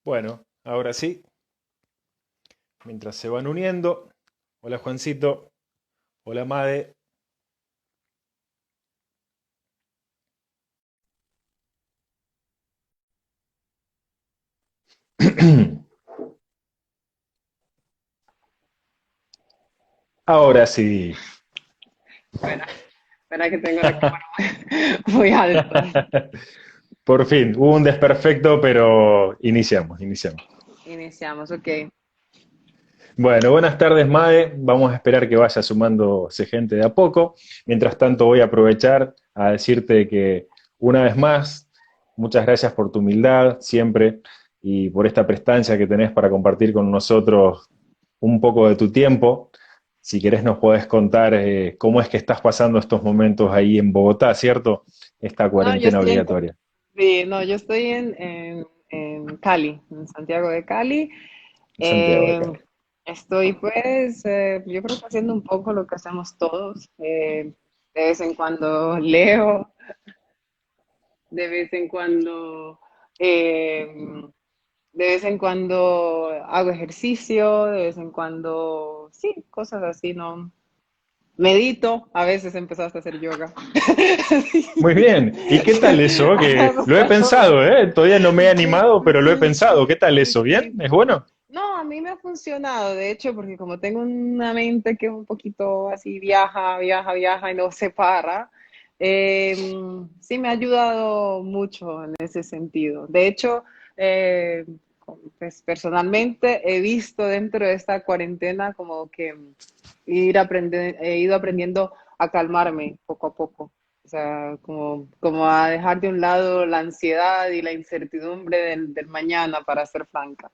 Bueno, ahora sí, mientras se van uniendo. Hola Juancito, hola Made. Ahora sí. Espera, espera que tengo la cámara muy alta. Por fin, hubo un desperfecto, pero iniciamos. Iniciamos, ok. Bueno, buenas tardes Made, vamos a esperar que vaya sumándose gente de a poco. Mientras tanto voy a aprovechar a decirte que una vez más, muchas gracias por tu humildad siempre y por esta prestancia que tenés para compartir con nosotros un poco de tu tiempo. Si querés nos podés contar cómo es que estás pasando estos momentos ahí en Bogotá, ¿cierto? Esta No, yo cuarentena estoy en, obligatoria. sí, no, yo estoy en Cali, en Santiago de Cali. En Santiago de Eh, Cali. Estoy pues, yo creo que haciendo un poco lo que hacemos todos. De vez en cuando leo, de vez en cuando, eh, de vez en cuando hago ejercicio, de vez en cuando, sí, cosas así, ¿no? Medito, a veces empezaste a hacer yoga. Muy bien. ¿Y qué tal eso? Que lo he pensado, ¿eh? Todavía no me he animado, pero lo he pensado. ¿Qué tal eso? ¿Bien? Sí. ¿Es bueno? No, a mí me ha funcionado, de hecho, porque como tengo una mente que un poquito así viaja y no se para, sí me ha ayudado mucho en ese sentido. De hecho, eh, pues personalmente he visto dentro de esta cuarentena como que he ido aprendiendo a calmarme poco a poco. O sea, como a dejar de un lado la ansiedad y la incertidumbre del mañana, para ser franca.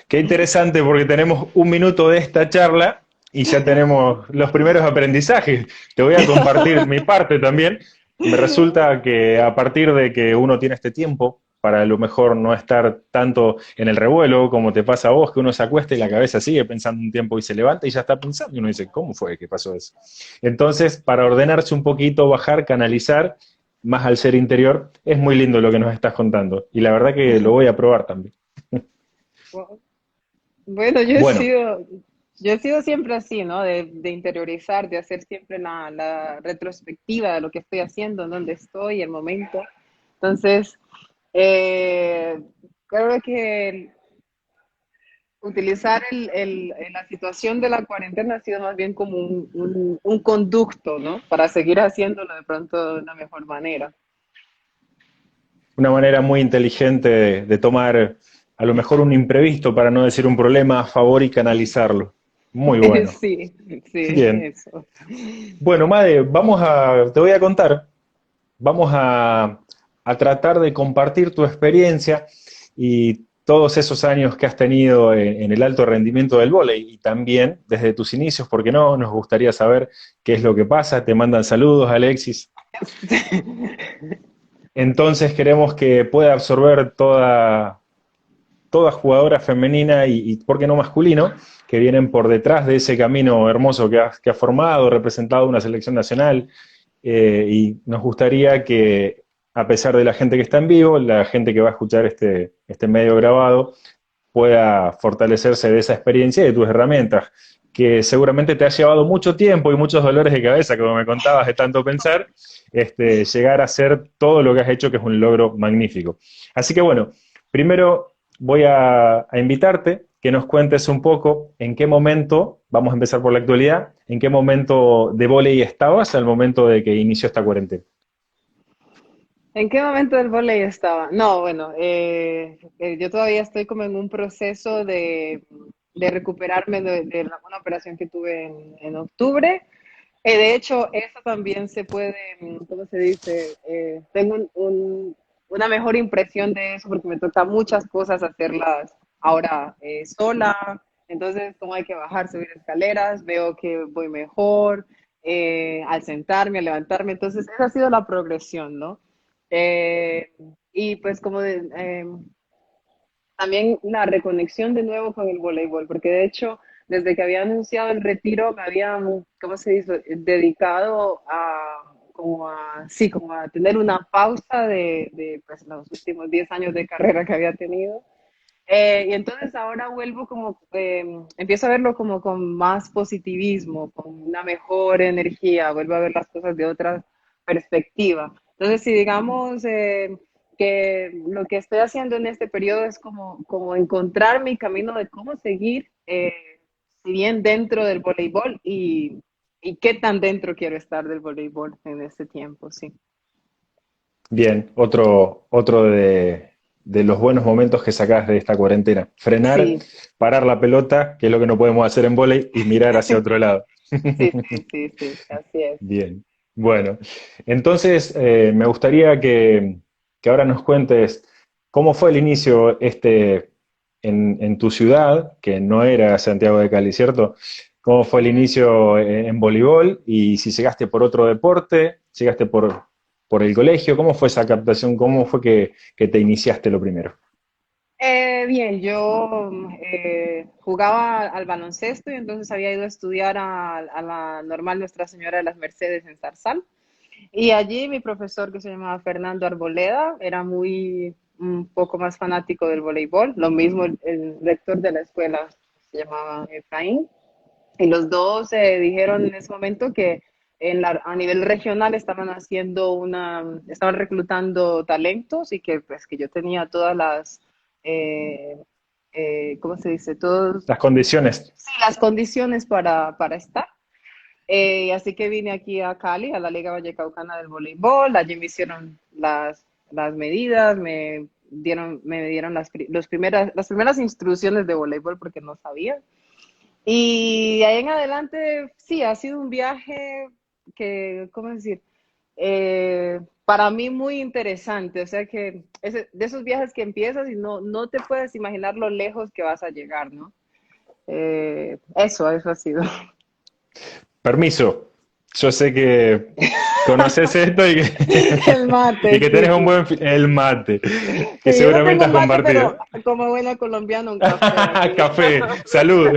Qué interesante porque tenemos un minuto de esta charla y ya tenemos los primeros aprendizajes. Te voy a compartir mi parte también. Me resulta que a partir de que uno tiene este tiempo, para a lo mejor no estar tanto en el revuelo como te pasa a vos, que uno se acuesta y la cabeza sigue pensando un tiempo y se levanta y ya está pensando y uno dice, ¿cómo fue que pasó eso? Entonces, para ordenarse un poquito, bajar, canalizar, más al ser interior, es muy lindo lo que nos estás contando y la verdad que lo voy a probar también. Bueno, Bueno, yo he sido siempre así, ¿no? De interiorizar, de hacer siempre la retrospectiva de lo que estoy haciendo, en dónde estoy, el momento. Entonces, eh, creo que utilizar la situación de la cuarentena ha sido más bien como un conducto, ¿no? Para seguir haciéndolo de pronto de una mejor manera. una manera muy inteligente de tomar a lo mejor un imprevisto, para no decir un problema, a favor y canalizarlo. Muy bueno. Sí, sí, Bien. eso. Bueno, Made, te voy a contar, vamos a tratar de compartir tu experiencia y todos esos años que has tenido en el alto rendimiento del vóley y también desde tus inicios, porque no, nos gustaría saber qué es lo que pasa. Te mandan saludos, Alexis. Entonces queremos que pueda absorber toda jugadora femenina y, ¿por qué no masculino?, que vienen por detrás de ese camino hermoso que ha formado, representado una selección nacional. Y nos gustaría que, a pesar de la gente que está en vivo, la gente que va a escuchar este medio grabado pueda fortalecerse de esa experiencia y de tus herramientas, que seguramente te ha llevado mucho tiempo y muchos dolores de cabeza, como me contabas, de tanto pensar, llegar a hacer todo lo que has hecho, que es un logro magnífico. Así que bueno, primero voy a invitarte que nos cuentes un poco en qué momento, vamos a empezar por la actualidad, en qué momento de vóley estabas al momento de que inició esta cuarentena. ¿En qué momento del vóley estaba? No, bueno, yo todavía estoy como en un proceso de recuperarme una operación que tuve en octubre. De hecho, eso también se puede, ¿cómo se dice? Tengo una mejor impresión de eso porque me toca muchas cosas hacerlas ahora sola. Entonces, como hay que bajar, subir escaleras, veo que voy mejor al sentarme, al levantarme. Entonces, esa ha sido la progresión, ¿no? Eh, y pues también la reconexión de nuevo con el voleibol, porque de hecho, desde que había anunciado el retiro, me había, ¿cómo se dice?, dedicado sí, como a tener una pausa de pues, los últimos 10 años de carrera que había tenido. Y entonces ahora vuelvo como, empiezo a verlo como con más positivismo, con una mejor energía, vuelvo a ver las cosas de otra perspectiva. Entonces, si digamos que lo que estoy haciendo en este periodo es como encontrar mi camino de cómo seguir, si bien dentro del voleibol y qué tan dentro quiero estar del voleibol en este tiempo, sí. Bien, otro de los buenos momentos que sacás de esta cuarentena. Frenar, Sí, parar la pelota, que es lo que no podemos hacer en vóley, y mirar hacia otro lado. sí, sí, sí, sí, así es. Bien, bueno, entonces me gustaría que ahora nos cuentes cómo fue el inicio en tu ciudad, que no era Santiago de Cali, ¿cierto? ¿Cómo fue el Ujú. inicio en voleibol y si llegaste por otro deporte, llegaste por el colegio? ¿Cómo fue esa captación? ¿Cómo fue que te iniciaste lo primero? Bien, yo jugaba al baloncesto y entonces había ido a estudiar a la normal Nuestra Señora de las Mercedes en Zarzal. Y allí mi profesor, que se llamaba Fernando Arboleda, era muy un poco más fanático del voleibol. Lo mismo el rector de la escuela se llamaba Efraín. Y los dos dijeron en ese momento que a nivel regional estaban haciendo estaban reclutando talentos y que pues que yo tenía todas eh, ¿cómo se dice? Las condiciones. Sí, las condiciones para estar. Así que vine aquí a Cali, a la Liga Vallecaucana del Voleibol. Allí me hicieron las medidas, me dieron las primeras instrucciones de voleibol porque no sabía. Y de ahí en adelante, sí, ha sido un viaje que, ¿cómo decir? Para mí muy interesante, o sea que es de esos viajes que empiezas y no te puedes imaginar lo lejos que vas a llegar, ¿no? Eso ha sido. Permiso, yo sé que conoces esto El y mate, que sí, tenés un sí. buen el mate, que Sí, yo no seguramente tengo has mate, pero compartido. como buena colombiana, un café, así. Café, salud,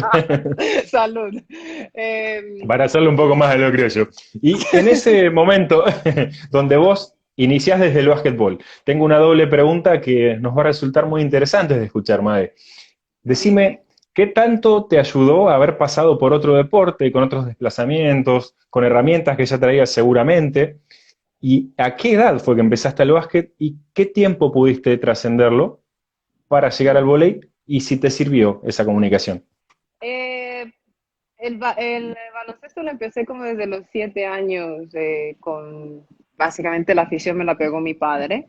Salud. para hacerlo un poco más de lo criollo. Y en ese momento donde vos iniciás desde el básquetbol, tengo una doble pregunta que nos va a resultar muy interesante de escuchar, Mae. Dime. Decime, ¿qué tanto te ayudó a haber pasado por otro deporte, con otros desplazamientos, con herramientas que ya traías seguramente? ¿Y a qué edad fue que empezaste el básquet y qué tiempo pudiste trascenderlo para llegar al vóley y si te sirvió esa comunicación? Eh, el baloncesto lo empecé como desde los 7 años, con básicamente la afición me la pegó mi padre,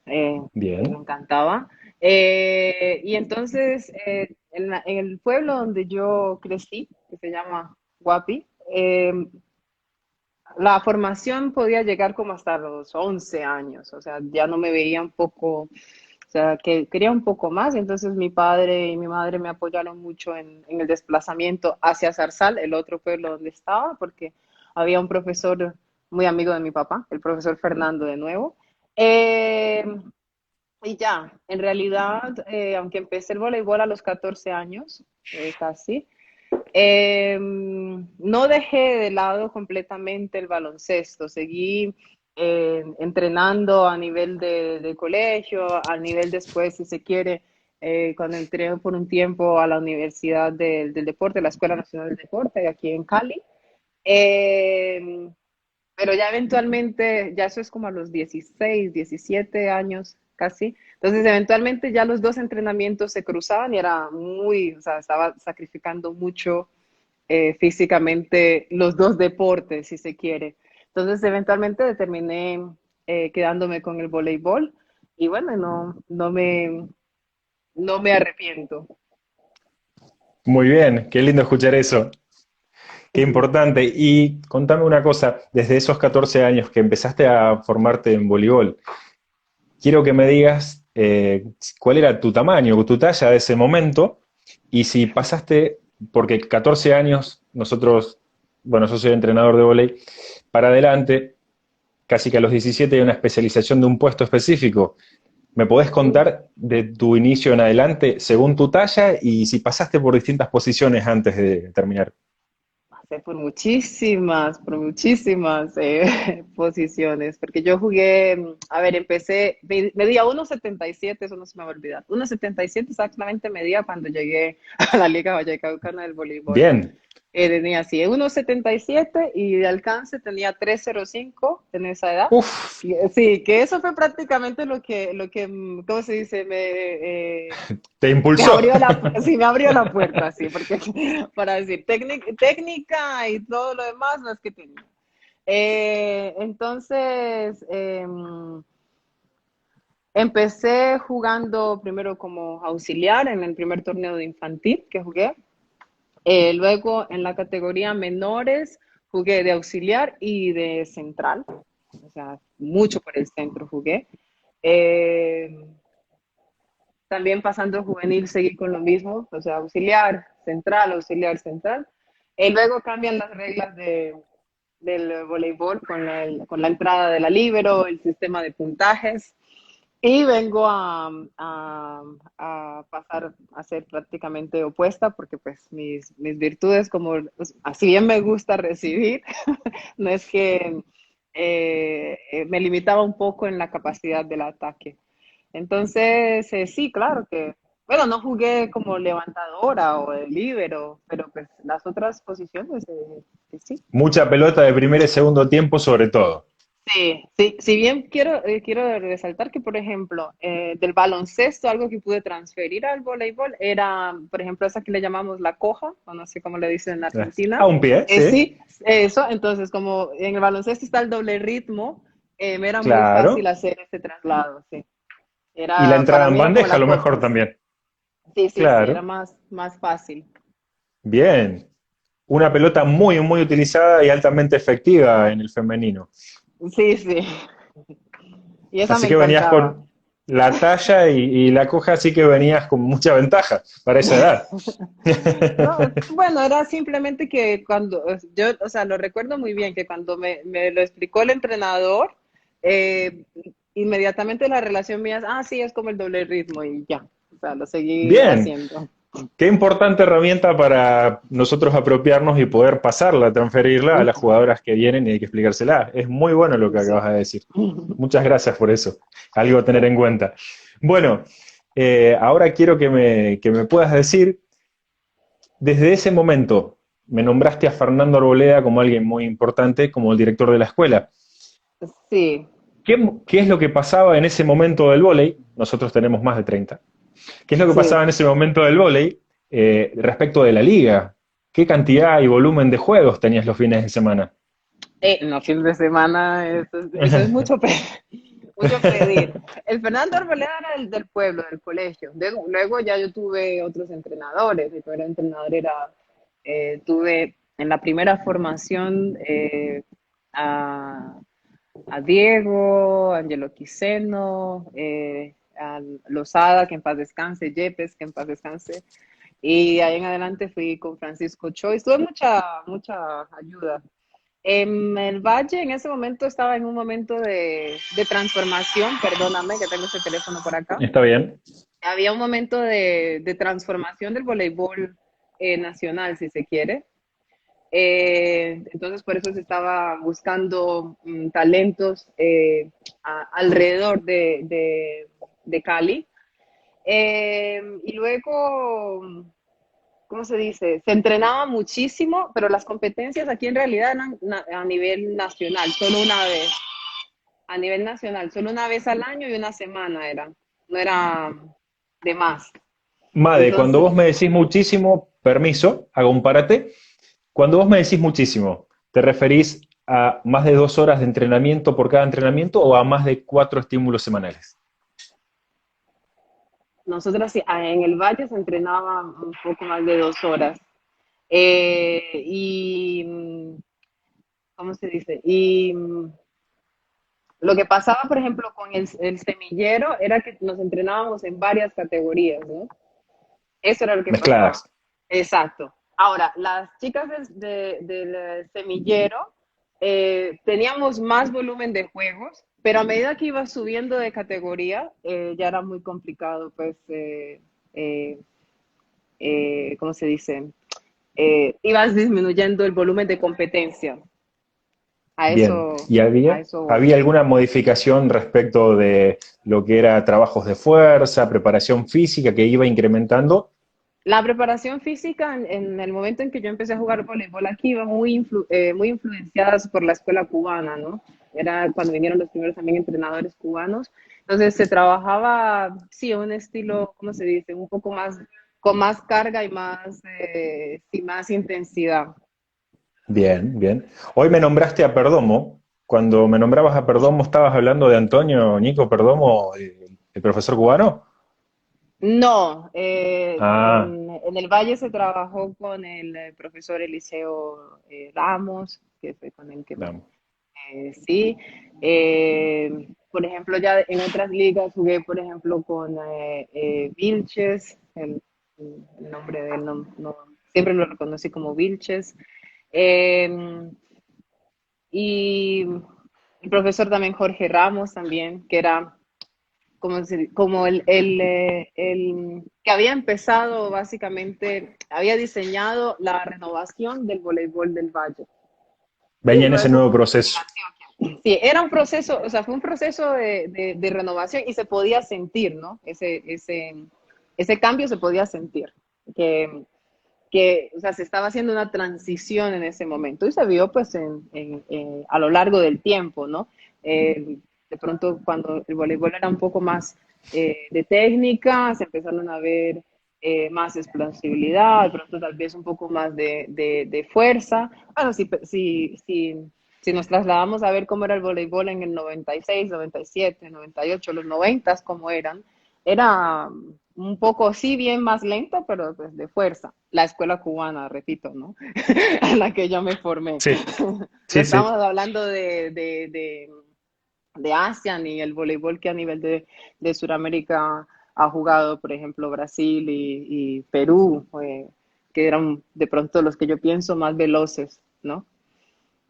que me Bien, encantaba. Y entonces, en el pueblo donde yo crecí, que se llama Guapi, la formación podía llegar como hasta los 11 años, o sea, ya no me veía un poco, o sea, que quería un poco más, entonces mi padre y mi madre me apoyaron mucho en el desplazamiento hacia Zarzal, el otro pueblo donde estaba, porque había un profesor muy amigo de mi papá, el profesor Fernando de nuevo. Eh, y ya, en realidad, aunque empecé el voleibol a los 14 años, casi, no dejé de lado completamente el baloncesto, seguí entrenando a nivel de colegio, a nivel después, si se quiere, cuando entré por un tiempo a la Universidad del Deporte, la Escuela Nacional del Deporte, aquí en Cali. Eh, pero ya eventualmente, ya eso es como a los 16, 17 años casi. Entonces, eventualmente ya los dos entrenamientos se cruzaban y era muy, o sea, estaba sacrificando mucho físicamente los dos deportes, si se quiere. Entonces, eventualmente terminé quedándome con el voleibol y bueno, no me arrepiento. muy bien, qué lindo escuchar eso, qué importante. Y contame una cosa, desde esos 14 años que empezaste a formarte en voleibol, quiero que me digas cuál era tu tamaño, tu talla de ese momento, y si pasaste, porque 14 años, nosotros, bueno, yo soy entrenador de vóley, para adelante, casi que a los 17 hay una especialización de un puesto específico. ¿Me podés Mm. contar de tu inicio en adelante según tu talla y si pasaste por distintas posiciones antes de terminar? pasé por muchísimas posiciones, porque yo jugué, a ver, empecé, medía 1,77, eso no se me va a olvidar, 1,77 exactamente medía cuando llegué a la Liga Vallecaucana del voleibol. Bien. Tenía así, 1,77 y de alcance tenía 3,05 en esa edad. Uf, Y, sí, que eso fue prácticamente ¿cómo se dice? te Me impulsó. abrió sí, me abrió la puerta, sí, porque para decir técnica y todo lo demás no es que tenía. Entonces, empecé jugando primero como auxiliar en el primer torneo de infantil que jugué. Luego en la categoría menores jugué de auxiliar y de central, o sea, mucho por el centro jugué. Eh, También pasando a juvenil seguí con lo mismo, o sea, auxiliar, central, auxiliar, central. Y luego cambian las reglas del voleibol con la entrada de la líbero, el sistema de puntajes. Y vengo a pasar a ser prácticamente opuesta porque pues mis virtudes, como así bien me gusta recibir, no es que me limitaba un poco en la capacidad del ataque. Entonces, sí, claro que, bueno, no jugué como levantadora o de líbero, pero pues las otras posiciones, sí. Mucha pelota de primer y segundo tiempo, sobre todo. Sí, sí, si bien quiero resaltar que, por ejemplo, del baloncesto, algo que pude transferir al voleibol era, por ejemplo, esa que le llamamos la coja, o no sé cómo le dicen en A Argentina. un pie, sí. Sí, eso, entonces como en el baloncesto está el doble ritmo, me era muy fácil Claro. hacer ese traslado, sí. Y la Para entrada en mí era como bandeja, a la lo mejor coja. también. Sí, sí, sí, era Claro. más fácil. Bien. Una pelota muy, muy utilizada y altamente efectiva en el femenino. Sí, sí. Y esa me Así que venías encantaba. con la talla y la coja, así que venías con mucha ventaja para esa edad. No, bueno, era simplemente que cuando yo, o sea, lo recuerdo muy bien, que cuando me lo explicó el entrenador, eh, inmediatamente la relación mía es, sí, es como el doble ritmo y ya, o sea, lo seguí Bien, haciendo. qué importante herramienta para nosotros apropiarnos y poder pasarla, transferirla a las jugadoras que vienen y hay que explicársela. Es muy bueno lo que Sí. acabas de decir. Muchas gracias por eso. Algo a tener en cuenta. Bueno, ahora quiero que me puedas decir, desde ese momento, me nombraste a Fernando Arboleda como alguien muy importante, como el director de la escuela. Sí, ¿Qué es lo que pasaba en ese momento del vóley? Nosotros tenemos más de 30. ¿Qué es lo que sí. pasaba en ese momento del vóley respecto de la liga? ¿Qué cantidad y volumen de juegos tenías los fines de semana? No, fin de semana, eso es mucho, mucho pedir. El Fernando Arboleda era el del pueblo, del colegio. Luego ya yo tuve otros entrenadores. Mi primer entrenador tuve en la primera formación a, a Diego, Angelo Quiseno, a Lozada, que en paz descanse, Yepes, que en paz descanse. Y ahí en adelante fui con Francisco Choice. Tuve mucha ayuda. En el Valle en ese momento estaba en un momento de transformación, perdóname que tengo ese teléfono por acá. ¿Está bien? Había un momento de transformación del voleibol nacional, si se quiere. Entonces por eso se estaba buscando talentos alrededor de Cali. Y luego, ¿cómo se dice? Se entrenaba muchísimo, pero las competencias aquí en realidad eran a nivel nacional, solo una vez. A nivel nacional, solo una vez al año y una semana era. No era de más. Made, cuando Entonces, vos me decís muchísimo, permiso, hago un parate. Cuando vos me decís muchísimo, ¿te referís a más de 2 horas de entrenamiento por cada entrenamiento o a más de 4 estímulos semanales? nosotros sí, en el Valle se entrenaba un poco más de 2 horas. Y, ¿cómo se dice? Y lo que pasaba, por ejemplo, con el semillero era que nos entrenábamos en varias categorías, ¿no? Eso era lo que pasaba. Mezcladas. Exacto. Ahora, las chicas del semillero teníamos más volumen de juegos, pero a medida que iba subiendo de categoría, ya era muy complicado, pues, eh, ¿cómo se dice? ibas disminuyendo el volumen de competencia. Bien. ¿Y A había, eso voy. había alguna modificación respecto de lo que era trabajos de fuerza, preparación física que iba incrementando? La preparación física en el momento en que yo empecé a jugar voleibol aquí iba muy influenciadas por la escuela cubana, ¿no? Era cuando vinieron los primeros también entrenadores cubanos. Entonces se trabajaba, sí, un estilo, ¿cómo se dice? Un poco más, con más carga y más, sí, más intensidad. Bien, bien. Hoy me nombraste a Perdomo. Cuando me nombrabas a Perdomo, ¿estabas hablando de Antonio Nico Perdomo, el profesor cubano? No, Ah, en el Valle se trabajó con el profesor Eliseo Ramos, que fue con el que me. no, Sí, por ejemplo, ya en otras ligas jugué, por ejemplo, con Vilches, el nombre de él siempre lo reconocí como Vilches, eh, y el profesor también Jorge Ramos también, que era como el que había empezado básicamente, había diseñado la renovación del voleibol del Valle. Sí, venía en lo ese de nuevo proceso. Sí, era un proceso, o sea, fue un proceso de renovación y se podía sentir, ¿no? Ese cambio se podía sentir, que, o sea, se estaba haciendo una transición en ese momento y se vio pues a lo largo del tiempo, ¿no? De pronto cuando el voleibol era un poco más de técnica, se empezaron a ver más explosibilidad, de pronto tal vez un poco más de fuerza. Bueno, si nos trasladamos a ver cómo era el voleibol en el 96, 97, 98, los 90, cómo eran, era un poco, sí, bien más lento, pero pues de fuerza. La escuela cubana, repito, ¿no? A la que yo me formé. Sí, No sí, estamos sí. hablando de Asia ni el voleibol que a nivel de Sudamérica ha jugado, por ejemplo, Brasil y Perú, que eran de pronto los que yo pienso más veloces, ¿no?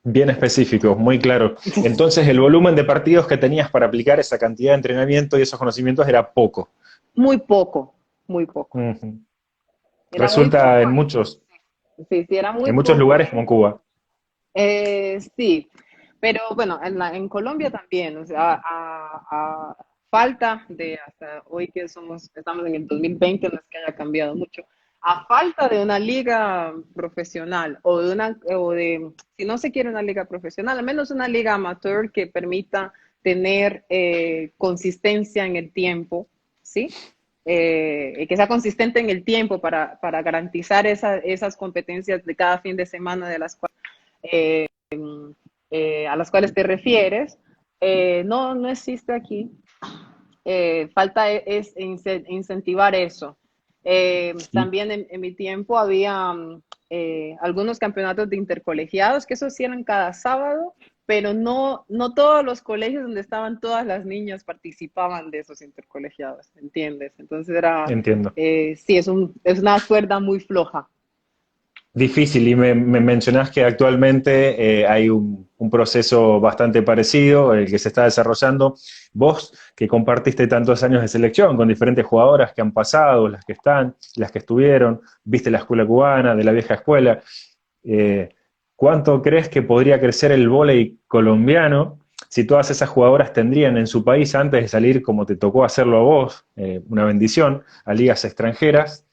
Bien específico, muy claro. Entonces, el volumen de partidos que tenías para aplicar esa cantidad de entrenamiento y esos conocimientos era poco. Muy poco, muy poco. Ujú. Era muy Resulta poco. Sí, sí, era muy en muchos poco. lugares como en Cuba. Sí, pero bueno, en Colombia también, o sea, a falta de hasta hoy que estamos en el 2020, no es que haya cambiado mucho, a falta de una liga profesional si no se quiere una liga profesional, al menos una liga amateur que permita tener consistencia en el tiempo, ¿sí? Que sea consistente en el tiempo para garantizar esas competencias de cada fin de semana de las cuales eh, a las cuales te refieres, no, no existe aquí. Falta es incentivar eso. Y También en mi tiempo había algunos campeonatos de intercolegiados, que eso sí eran cada sábado, pero no todos los colegios donde estaban todas las niñas participaban de esos intercolegiados, ¿entiendes? Entonces entiendo. sí, es una cuerda muy floja. Difícil, y me mencionás que actualmente hay un proceso bastante parecido, el que se está desarrollando. Vos, que compartiste tantos años de selección con diferentes jugadoras que han pasado, las que están, las que estuvieron, viste la escuela cubana, de la vieja escuela, eh, ¿cuánto crees que podría crecer el vóley colombiano si todas esas jugadoras tendrían en su país, antes de salir como te tocó hacerlo a vos, una bendición, a ligas extranjeras?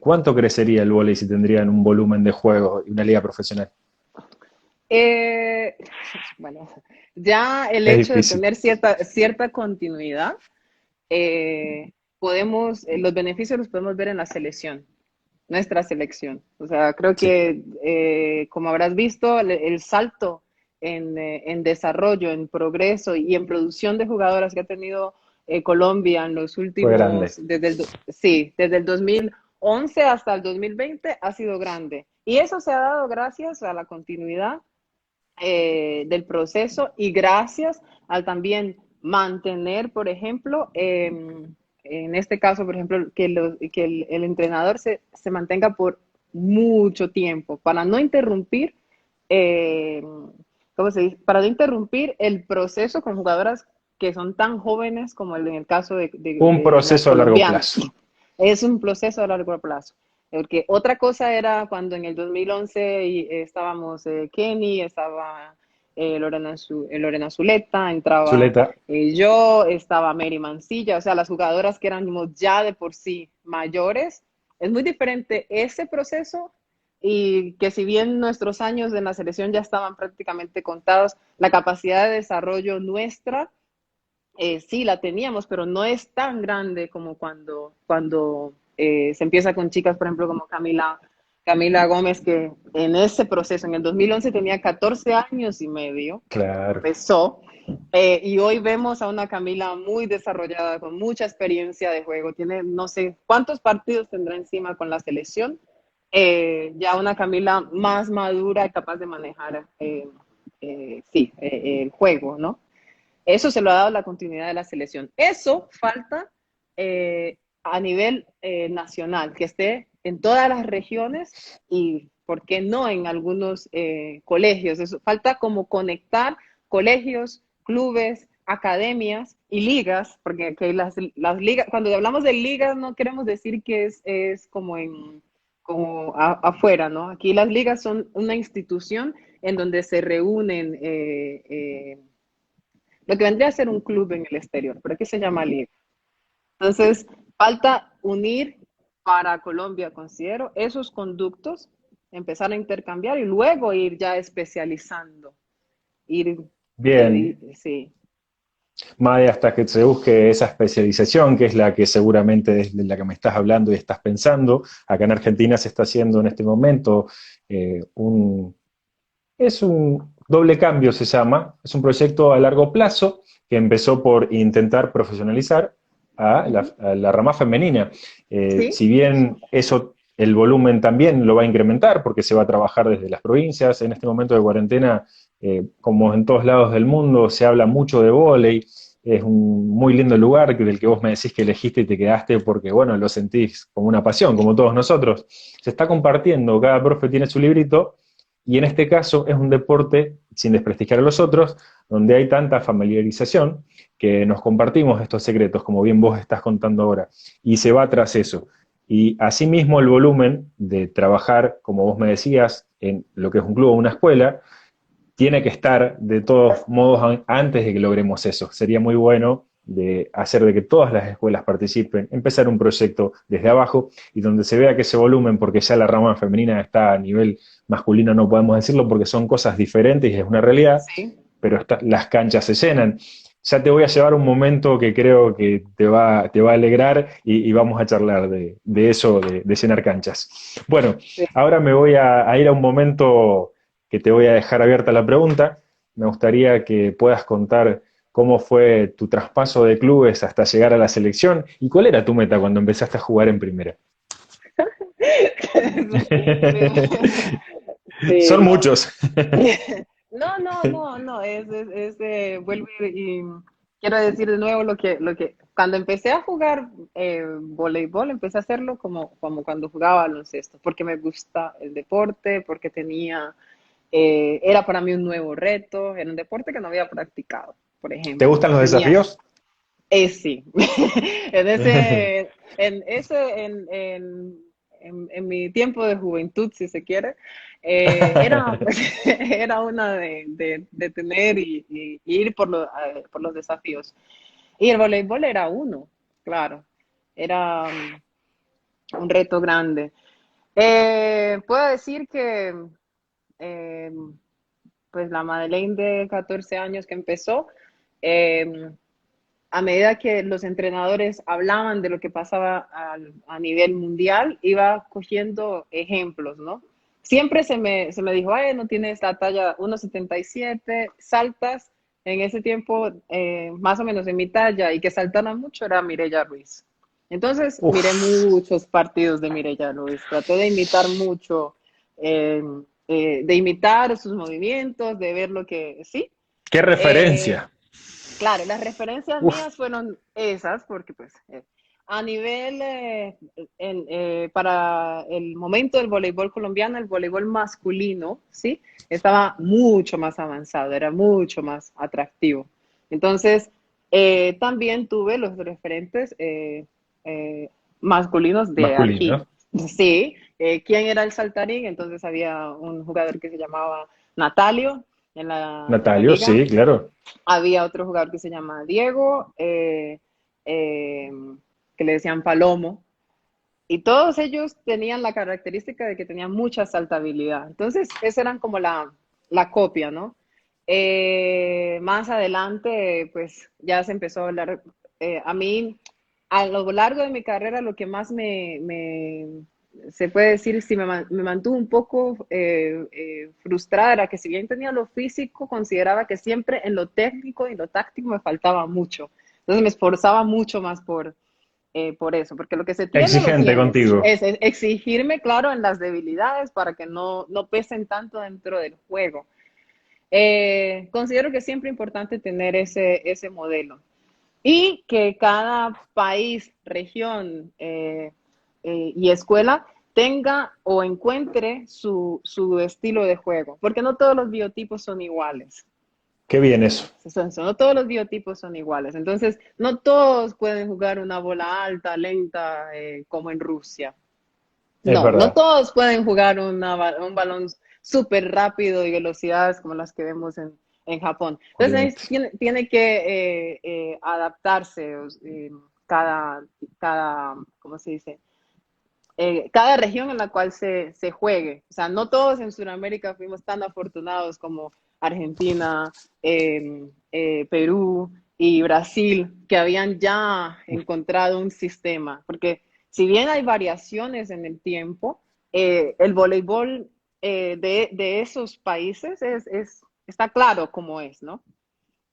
¿Cuánto crecería el vóley si tendrían un volumen de juego y una liga profesional? Eh, bueno, ya el Es hecho de difícil. tener cierta continuidad, los beneficios los podemos ver en la selección, nuestra selección. O sea, creo Sí, que, como habrás visto, el salto en desarrollo, en progreso y en producción de jugadoras que ha tenido Colombia en los fue últimos, grande. sí, desde el 2011 hasta el 2020 ha sido grande. Y eso se ha dado gracias a la continuidad del proceso y gracias al también mantener, por ejemplo, en este caso, por ejemplo, que el entrenador se mantenga por mucho tiempo para no interrumpir, eh, ¿cómo se dice? Para no interrumpir el proceso con jugadoras que son tan jóvenes como en el caso Un de las proceso a largo colombianas. plazo. Es un proceso a largo plazo. Porque otra cosa era cuando en el 2011 estábamos Kenny, estaba Lorena Zuleta, entraba Zuleta, yo, estaba Mary Mancilla, o sea, las jugadoras que éramos ya de por sí mayores. Es muy diferente ese proceso y que si bien nuestros años en la selección ya estaban prácticamente contados, la capacidad de desarrollo nuestra sí la teníamos, pero no es tan grande como cuando se empieza con chicas, por ejemplo, como Camila Gómez, que en ese proceso, en el 2011 tenía 14 años y medio, claro. empezó, y hoy vemos a una Camila muy desarrollada, con mucha experiencia de juego, tiene no sé cuántos partidos tendrá encima con la selección, ya una Camila más madura y capaz de manejar, sí, el juego, ¿no? Eso se lo ha dado la continuidad de la selección. Eso falta a nivel nacional, que esté en todas las regiones y, ¿por qué no?, en algunos colegios. Eso falta como conectar colegios, clubes, academias y ligas, porque que las ligas, cuando hablamos de ligas no queremos decir que es como afuera, ¿no? Aquí las ligas son una institución en donde se reúnen lo que vendría a ser un club en el exterior, pero aquí se llama liga. Entonces, falta unir para Colombia, considero, esos conductos, empezar a intercambiar y luego ir ya especializando, ir Bien, sí. Made, hasta que se busque esa especialización, que es la que seguramente es de la que me estás hablando y estás pensando. Acá en Argentina se está haciendo en este momento es un doble cambio, se llama. Es un proyecto a largo plazo que empezó por intentar profesionalizar a la rama femenina. Sí, Si bien eso, el volumen también lo va a incrementar porque se va a trabajar desde las provincias. En este momento de cuarentena, como en todos lados del mundo, se habla mucho de vóley. Es un muy lindo lugar del que vos me decís que elegiste y te quedaste porque, bueno, lo sentís como una pasión, como todos nosotros. Se está compartiendo, cada profe tiene su librito y en este caso es un deporte, sin desprestigiar a los otros, donde hay tanta familiarización que nos compartimos estos secretos, como bien vos estás contando ahora, y se va tras eso. Y asimismo el volumen de trabajar, como vos me decías, en lo que es un club o una escuela, tiene que estar de todos modos antes de que logremos eso. Sería muy bueno de hacer de que todas las escuelas participen, empezar un proyecto desde abajo y donde se vea que ese volumen, porque ya la rama femenina está a nivel masculino, no podemos decirlo porque son cosas diferentes y es una realidad, sí. pero las canchas se llenan. Ya te voy a llevar un momento que creo que te va a alegrar y vamos a charlar de eso, de llenar canchas. Bueno, Sí. ahora me voy a ir a un momento que te voy a dejar abierta la pregunta. Me gustaría que puedas contar cómo fue tu traspaso de clubes hasta llegar a la selección y cuál era tu meta cuando empezaste a jugar en primera. Sí, Son no. muchos. No, no, no, no, vuelvo y quiero decir de nuevo cuando empecé a jugar voleibol, empecé a hacerlo como cuando jugaba baloncesto, porque me gusta el deporte, porque era para mí un nuevo reto, era un deporte que no había practicado, por ¿Te ejemplo. gustan los desafíos? Sí, en mi tiempo de juventud, si se quiere, era una de tener y ir por los desafíos. Y el voleibol era uno, claro, era un reto grande. Puedo decir que eh, pues la Madeleine de 14 años que empezó, eh, a medida que los entrenadores hablaban de lo que pasaba a nivel mundial, iba cogiendo ejemplos, ¿no? Siempre se me dijo, ay, no tienes la talla 1,77, saltas. En ese tiempo, más o menos en mi talla, y que saltara mucho era Mireya Ruiz. Entonces, miré Uf, muchos partidos de Mireya Ruiz, traté de imitar mucho, eh, de imitar sus movimientos, de ver lo que, sí, qué eh, referencia. claro, las referencias Uf, mías fueron esas, porque pues a nivel, para el momento del voleibol colombiano, el voleibol masculino, ¿sí? Estaba mucho más avanzado, era mucho más atractivo. Entonces, también tuve los referentes masculinos de aquí, masculino. sí, quién era el saltarín. Entonces había un jugador que se llamaba Natalio en la Natalio, liga. sí, claro. Había otro jugador que se llama Diego, eh, que le decían Palomo. Y todos ellos tenían la característica de que tenían mucha saltabilidad. Entonces, esa eran como la copia, ¿no? Más adelante, pues ya se empezó a hablar. A mí, a lo largo de mi carrera, lo que más se puede decir, si me mantuvo un poco frustrada, era que si bien tenía lo físico, consideraba que siempre en lo técnico y lo táctico me faltaba mucho. Entonces me esforzaba mucho más por eso, porque lo que se tiene, lo Exigente tienes. contigo. Es exigirme, claro, en las debilidades para que no pesen tanto dentro del juego. Considero que es siempre importante tener ese modelo y que cada país, región y escuela tenga o encuentre su estilo de juego, porque no todos los biotipos son iguales. Qué bien eso. No todos los biotipos son iguales. Entonces, no todos pueden jugar una bola alta, lenta, como en Rusia. Es No verdad. todos pueden jugar un balón súper rápido y velocidades como las que vemos en Japón. Entonces, Olvídate. tiene que adaptarse cada, ¿cómo se dice? Cada región en la cual se juegue. O sea, no todos en Sudamérica fuimos tan afortunados como Argentina, Perú y Brasil, que habían ya encontrado un sistema. Porque si bien hay variaciones en el tiempo, el voleibol de esos países está claro cómo es, ¿no?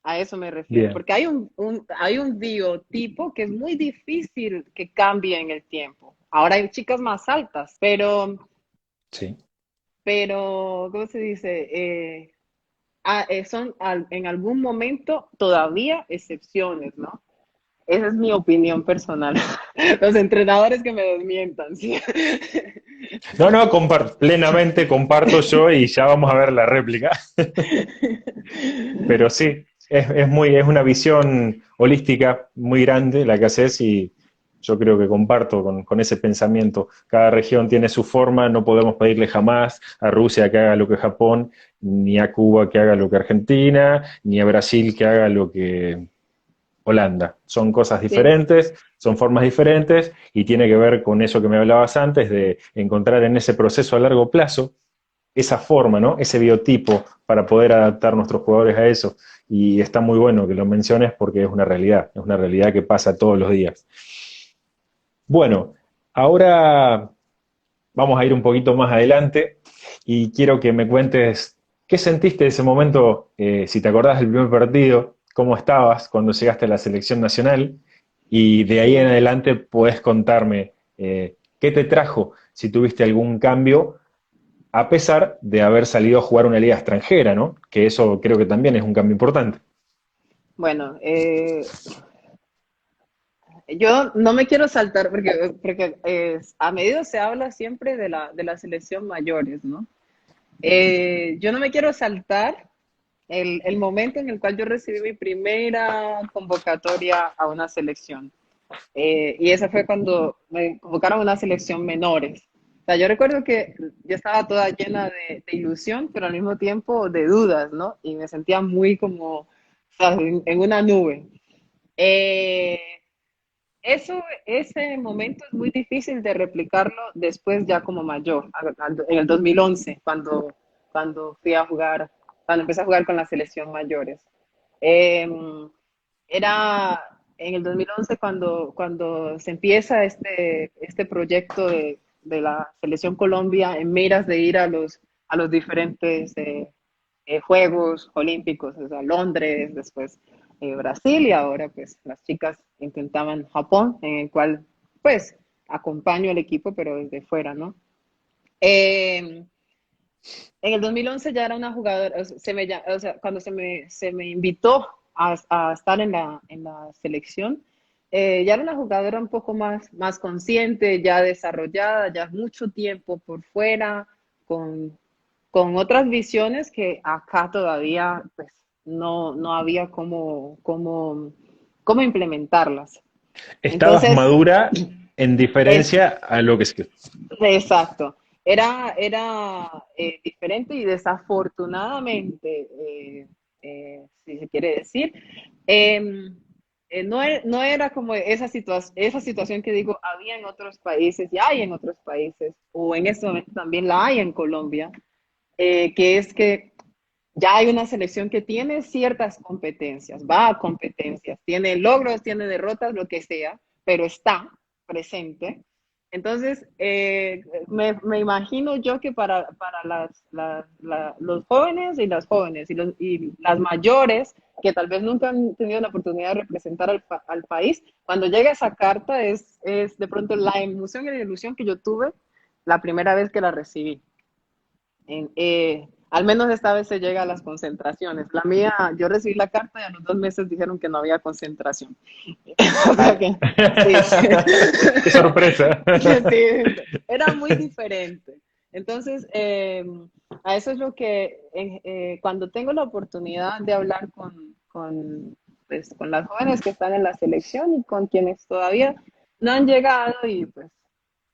A eso me refiero, Bien. porque hay un biotipo que es muy difícil que cambie en el tiempo. Ahora hay chicas más altas, Sí. pero ¿cómo se dice? Son en algún momento todavía excepciones, ¿no? Esa es mi opinión personal. Los entrenadores que me desmientan, ¿sí? No, no, plenamente comparto yo y ya vamos a ver la réplica. Pero sí, es una visión holística muy grande la que haces y yo creo que comparto con ese pensamiento. Cada región tiene su forma, no podemos pedirle jamás a Rusia que haga lo que Japón, ni a Cuba que haga lo que Argentina, ni a Brasil que haga lo que Holanda. Son cosas Sí, diferentes, son formas diferentes y tiene que ver con eso que me hablabas antes de encontrar en ese proceso a largo plazo esa forma, ¿no? Ese biotipo para poder adaptar nuestros jugadores a eso. Y está muy bueno que lo menciones porque es una realidad que pasa todos los días. Bueno, ahora vamos a ir un poquito más adelante y quiero que me cuentes qué sentiste de ese momento, si te acordás del primer partido, cómo estabas cuando llegaste a la selección nacional y de ahí en sí. adelante podés contarme qué te trajo, si tuviste algún cambio a pesar de haber salido a jugar una liga extranjera, ¿no? Que eso creo que también es un cambio importante. Bueno, yo no me quiero saltar porque a medida se habla siempre de la selección mayores, ¿no? Yo no me quiero saltar el momento en el cual yo recibí mi primera convocatoria a una selección. Y esa fue cuando me convocaron a una selección menores. O sea, yo recuerdo que yo estaba toda llena de ilusión, pero al mismo tiempo de dudas, ¿no? Y me sentía muy como, o sea, en una nube. Eh, ese momento es muy difícil de replicarlo después ya como mayor, en el 2011, cuando fui a jugar, cuando empecé a jugar con la selección mayores. Eh, Era en el 2011 cuando se empieza este proyecto de la selección Colombia en miras de ir a los diferentes Juegos Olímpicos, o sea, Londres, después Brasil y ahora pues las chicas intentaban Japón, en el cual pues acompaño al equipo, pero desde fuera, ¿no? En el 2011 ya era una jugadora, o sea, cuando se me invitó a estar en la selección, ya era una jugadora un poco más consciente, ya desarrollada, ya mucho tiempo por fuera, con, con otras visiones que acá todavía pues, no había cómo implementarlas. Estabas Entonces, madura En Es, diferencia a lo que es que... exacto. Era diferente y desafortunadamente, si se quiere decir, eh, no era como esa situación que digo, había en otros países y hay en otros países, o en este momento también la hay en Colombia, que es que ya hay una selección que tiene ciertas competencias, va a competencias, tiene logros, tiene derrotas, lo que sea, pero está presente. Entonces, me imagino yo que para los jóvenes y las mayores, que tal vez nunca han tenido la oportunidad de representar al país, cuando llega esa carta es de pronto la emoción y la ilusión que yo tuve la primera vez que la recibí. Al menos esta vez se llega a las concentraciones. La mía, yo recibí la carta y a los 2 meses dijeron que no había concentración. O sea Ah. que, sí, sí. ¡Qué sorpresa! Sí, era muy diferente. Entonces, a eso es lo que, cuando tengo la oportunidad de hablar pues, con las jóvenes que están en la selección y con quienes todavía no han llegado y pues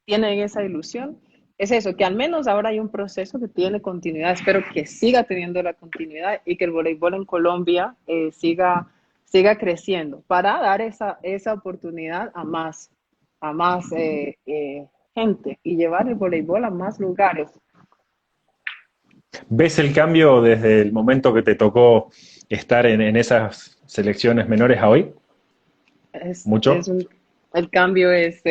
tienen esa ilusión, es eso, que al menos ahora hay un proceso que tiene continuidad. Espero que siga teniendo la continuidad y que el voleibol en Colombia siga creciendo para dar esa oportunidad a más gente y llevar el voleibol a más lugares. ¿Ves el cambio desde el momento que te tocó estar en esas selecciones menores a hoy? Es, es ¿Mucho? un, el cambio es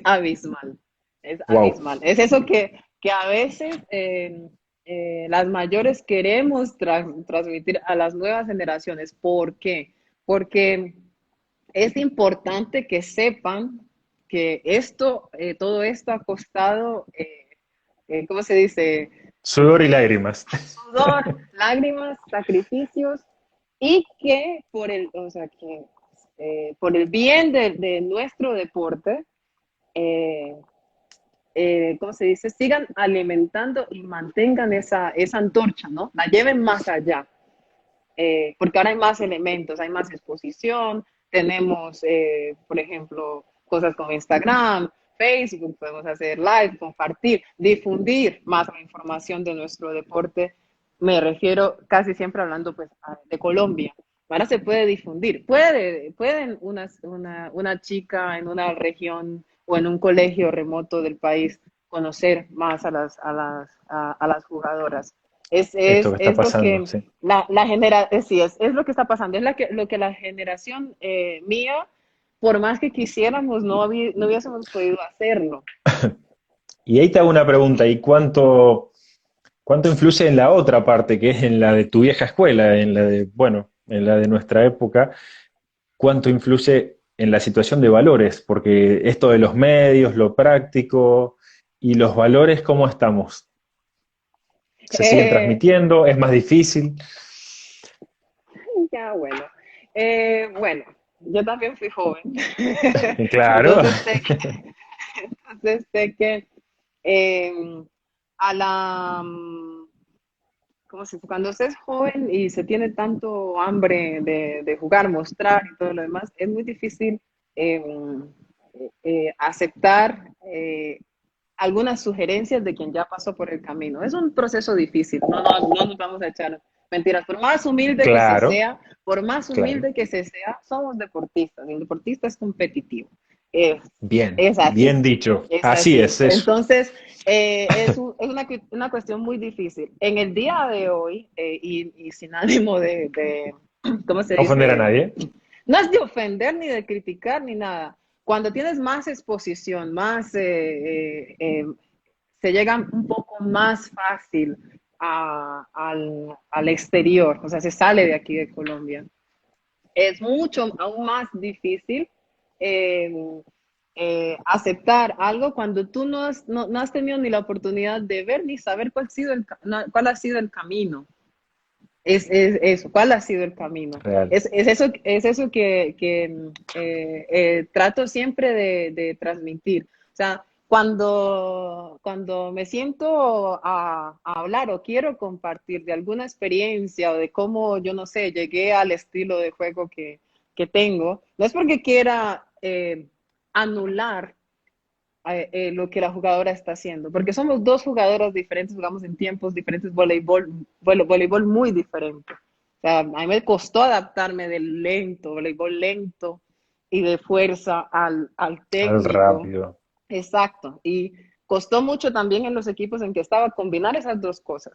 abismal, es Wow. abismal. Es eso que a veces las mayores queremos transmitir a las nuevas generaciones. ¿Por qué? Porque es importante que sepan que todo esto ha costado, ¿cómo se dice? Sudor y lágrimas. Sudor, lágrimas, sacrificios y que por el bien de nuestro deporte, eh, ¿cómo se dice? Sigan alimentando y mantengan esa antorcha, ¿no? La lleven más allá, porque ahora hay más elementos, hay más exposición, tenemos, por ejemplo, cosas como Instagram, Facebook, podemos hacer live, compartir, difundir más la información de nuestro deporte. Me refiero casi siempre hablando pues de Colombia. Ahora se puede difundir. Pueden una chica en una región o en un colegio remoto del país conocer más a las jugadoras. Es, Esto es, que está es lo pasando, que sí. sí, es lo que está pasando. Es lo que la generación mía, por más que quisiéramos, no hubiésemos podido hacerlo. Y ahí te hago una pregunta, ¿y cuánto influye en la otra parte, que es en la de tu vieja escuela, en la de, bueno, en la de nuestra época? ¿Cuánto influye en la situación de valores? Porque esto de los medios, lo práctico y los valores, ¿cómo estamos? ¿Se siguen Eh, transmitiendo? ¿Es más difícil? ya, bueno. Bueno, yo también fui joven. Claro. Entonces sé que eh, a la, cuando se es joven y se tiene tanto hambre de jugar, mostrar y todo lo demás, es muy difícil eh, aceptar algunas sugerencias de quien ya pasó por el camino. Es un proceso difícil, no nos vamos a echar mentiras. Claro, Por más claro. humilde que se sea, somos deportistas. El deportista es competitivo. Es, Bien, es así. bien dicho. Es Así así. es eso. Entonces, es una cuestión muy difícil. En el día de hoy, y sin ánimo ¿cómo se No ofender a dice? nadie. No es de ofender ni de criticar ni nada. Cuando tienes más exposición, se llega un poco más fácil al exterior, o sea, se sale de aquí de Colombia. Es mucho, aún más difícil eh, aceptar algo cuando tú no has tenido ni la oportunidad de ver ni saber cuál ha sido el camino. Es eso, ¿cuál ha sido el camino? Real. Es eso que trato siempre de transmitir. O sea, cuando me siento a hablar o quiero compartir de alguna experiencia o de cómo, yo no sé, llegué al estilo de juego que tengo, no es porque quiera anular lo que la jugadora está haciendo, porque somos dos jugadoras diferentes, jugamos en tiempos diferentes, voleibol muy diferente. O sea, a mí me costó adaptarme del lento, voleibol lento y de fuerza al Al técnico. rápido. Exacto. Y costó mucho también en los equipos en que estaba combinar esas dos cosas.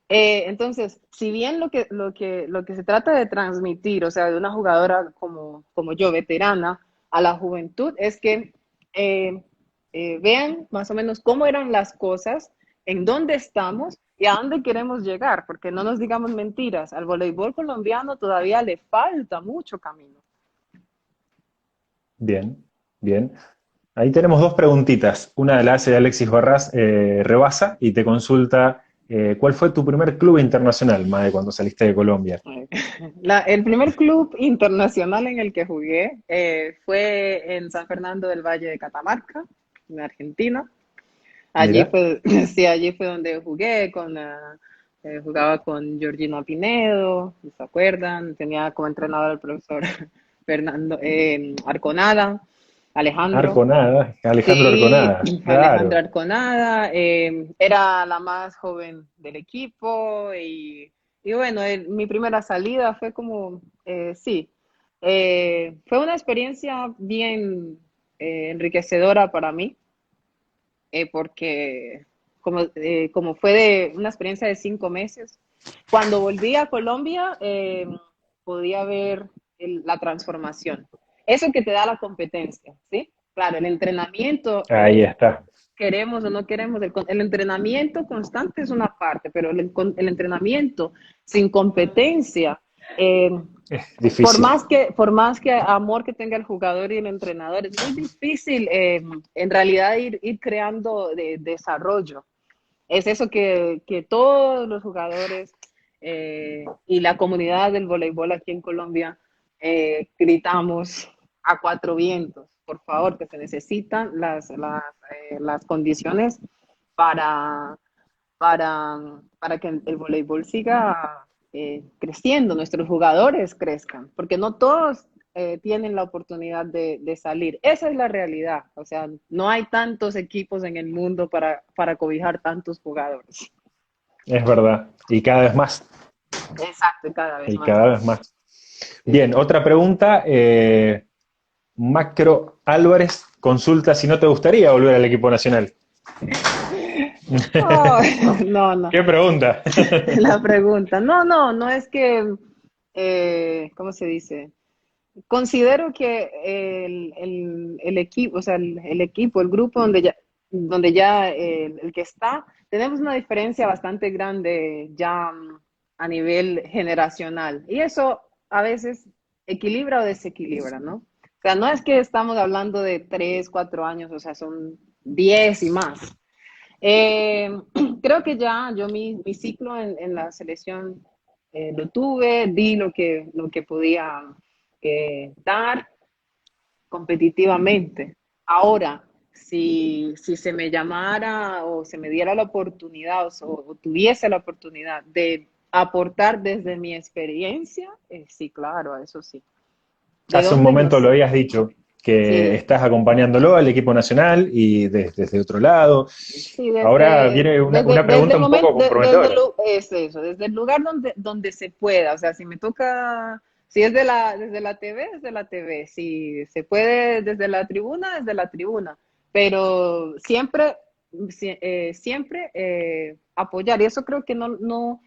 Entonces, si bien lo que se trata de transmitir, o sea, de una jugadora como yo, veterana, a la juventud, es que eh, vean más o menos cómo eran las cosas, en dónde estamos y a dónde queremos llegar, porque no nos digamos mentiras, al voleibol colombiano todavía le falta mucho camino. Bien, bien. Ahí tenemos dos preguntitas. Una la hace Alexis Barras Rebasa y te consulta ¿cuál fue tu primer club internacional, Mae, cuando saliste de Colombia? El primer club internacional en el que jugué fue en San Fernando del Valle de Catamarca, en Argentina. Allí Mira, fue, sí, allí fue donde jugué jugaba con Georgina Pinedo, si se acuerdan, tenía como entrenador al profesor Fernando Arconada, Alejandro. Alejandro Sí, Arconada, Alejandra claro. Arconada, era la más joven del equipo y bueno, mi primera salida fue como, sí, fue una experiencia bien enriquecedora para mí, porque como fue de una experiencia de 5 meses, cuando volví a Colombia podía ver la transformación. Eso que te da la competencia, ¿sí? Claro, el entrenamiento, Ahí está. queremos o no queremos, el entrenamiento constante es una parte, pero el entrenamiento sin competencia, eh, Es difícil. por más que amor que tenga el jugador y el entrenador, es muy difícil en realidad ir creando desarrollo. Es eso que todos los jugadores y la comunidad del voleibol aquí en Colombia gritamos a cuatro vientos. Por favor, que se necesitan las condiciones para, para que el voleibol siga creciendo, nuestros jugadores crezcan, porque no todos tienen la oportunidad de salir. Esa es la realidad. O sea, no hay tantos equipos en el mundo para cobijar tantos jugadores. Es verdad. Y cada vez más. Exacto, cada vez Y más. cada vez más. Sí. Bien, otra pregunta. Macro Álvarez consulta si no te gustaría volver al equipo nacional. Oh, no, no. ¿Qué pregunta? La pregunta. No, no, no es que, ¿cómo se dice? Considero que el equipo, o sea, el equipo, el grupo donde ya el que está, tenemos una diferencia bastante grande ya a nivel generacional. Y eso a veces equilibra o desequilibra, ¿no? O sea, no es que estamos hablando de 3, 4 años, o sea, son 10 y más. Eh, Creo que ya yo mi ciclo en la selección lo tuve, di lo que podía dar competitivamente. Ahora, si se me llamara o se me diera la oportunidad o tuviese la oportunidad de aportar desde mi experiencia, sí, claro, eso sí. ¿De Hace un dónde? No momento lo sé. habías dicho, que Sí, estás acompañándolo al equipo nacional y desde otro lado. sí, Ahora viene una desde pregunta el un poco momento, comprometedora. es eso, desde el lugar donde se pueda, o sea, si me toca, si es desde la TV, desde la TV, si se puede desde la tribuna, desde la tribuna, pero siempre, siempre apoyar, y eso creo que no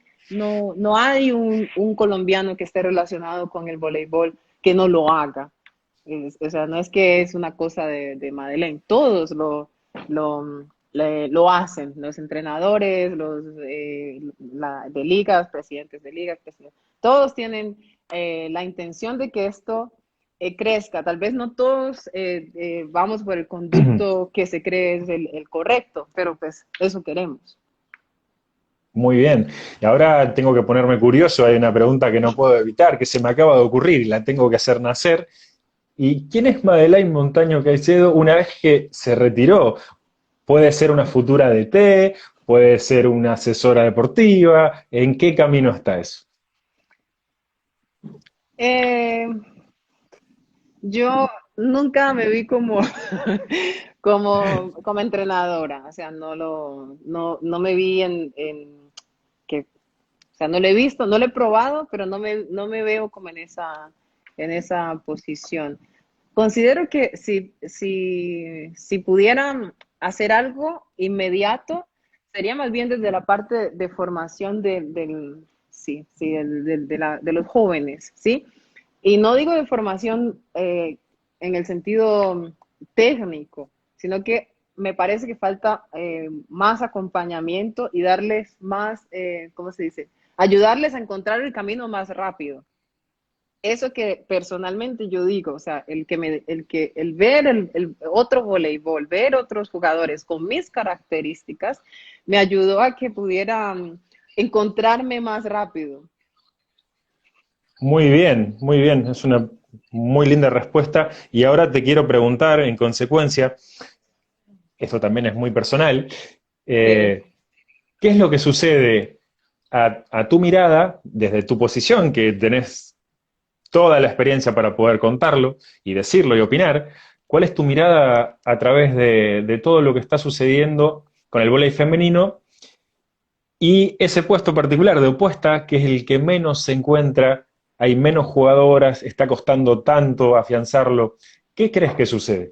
hay un colombiano que esté relacionado con el voleibol que no lo haga. O sea, no es que es una cosa de Madeleine, todos lo, lo hacen, los entrenadores, de ligas, presidentes de ligas, todos tienen la intención de que esto crezca. Tal vez no todos vamos por el conducto que se cree es el correcto, pero pues eso queremos. Muy bien. Y ahora tengo que ponerme curioso. Hay una pregunta que no puedo evitar, que se me acaba de ocurrir y la tengo que hacer nacer. ¿Y quién es Madeleine Montaño Caicedo una vez que se retiró? Puede ser una futura DT, puede ser una asesora deportiva. ¿En qué camino está eso? Eh, yo nunca me vi como, como entrenadora, o sea, no me vi en que, o sea, no lo he visto, no lo he probado, pero no me veo como en esa posición. Considero que si pudieran hacer algo inmediato, sería más bien desde la parte de formación de los jóvenes, ¿sí? Y no digo de formación en el sentido técnico, sino que me parece que falta más acompañamiento y darles más, ¿cómo se dice? Ayudarles a encontrar el camino más rápido. Eso que personalmente yo digo, o sea, el ver el otro voleibol, ver otros jugadores con mis características, me ayudó a que pudiera encontrarme más rápido. Muy bien, es una muy linda respuesta. Y ahora te quiero preguntar, en consecuencia, esto también es muy personal, Sí. eh, ¿qué es lo que sucede a tu mirada, desde tu posición, que tenés toda la experiencia para poder contarlo y decirlo y opinar? ¿Cuál es tu mirada a través de todo lo que está sucediendo con el vóley femenino y ese puesto particular de opuesta, que es el que menos se encuentra, hay menos jugadoras, está costando tanto afianzarlo? ¿Qué crees que sucede?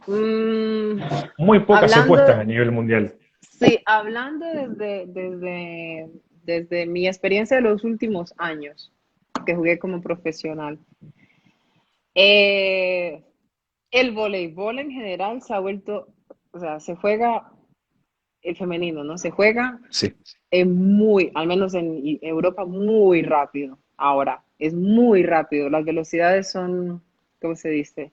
Mm, Muy pocas hablando, opuestas a nivel mundial. sí, hablando desde mi experiencia de los últimos años, que jugué como profesional, eh, el voleibol en general se ha vuelto, o sea, se juega el femenino, ¿no? Se juega Sí. al menos en Europa, muy rápido. Ahora, es muy rápido. Las velocidades son, ¿cómo se dice?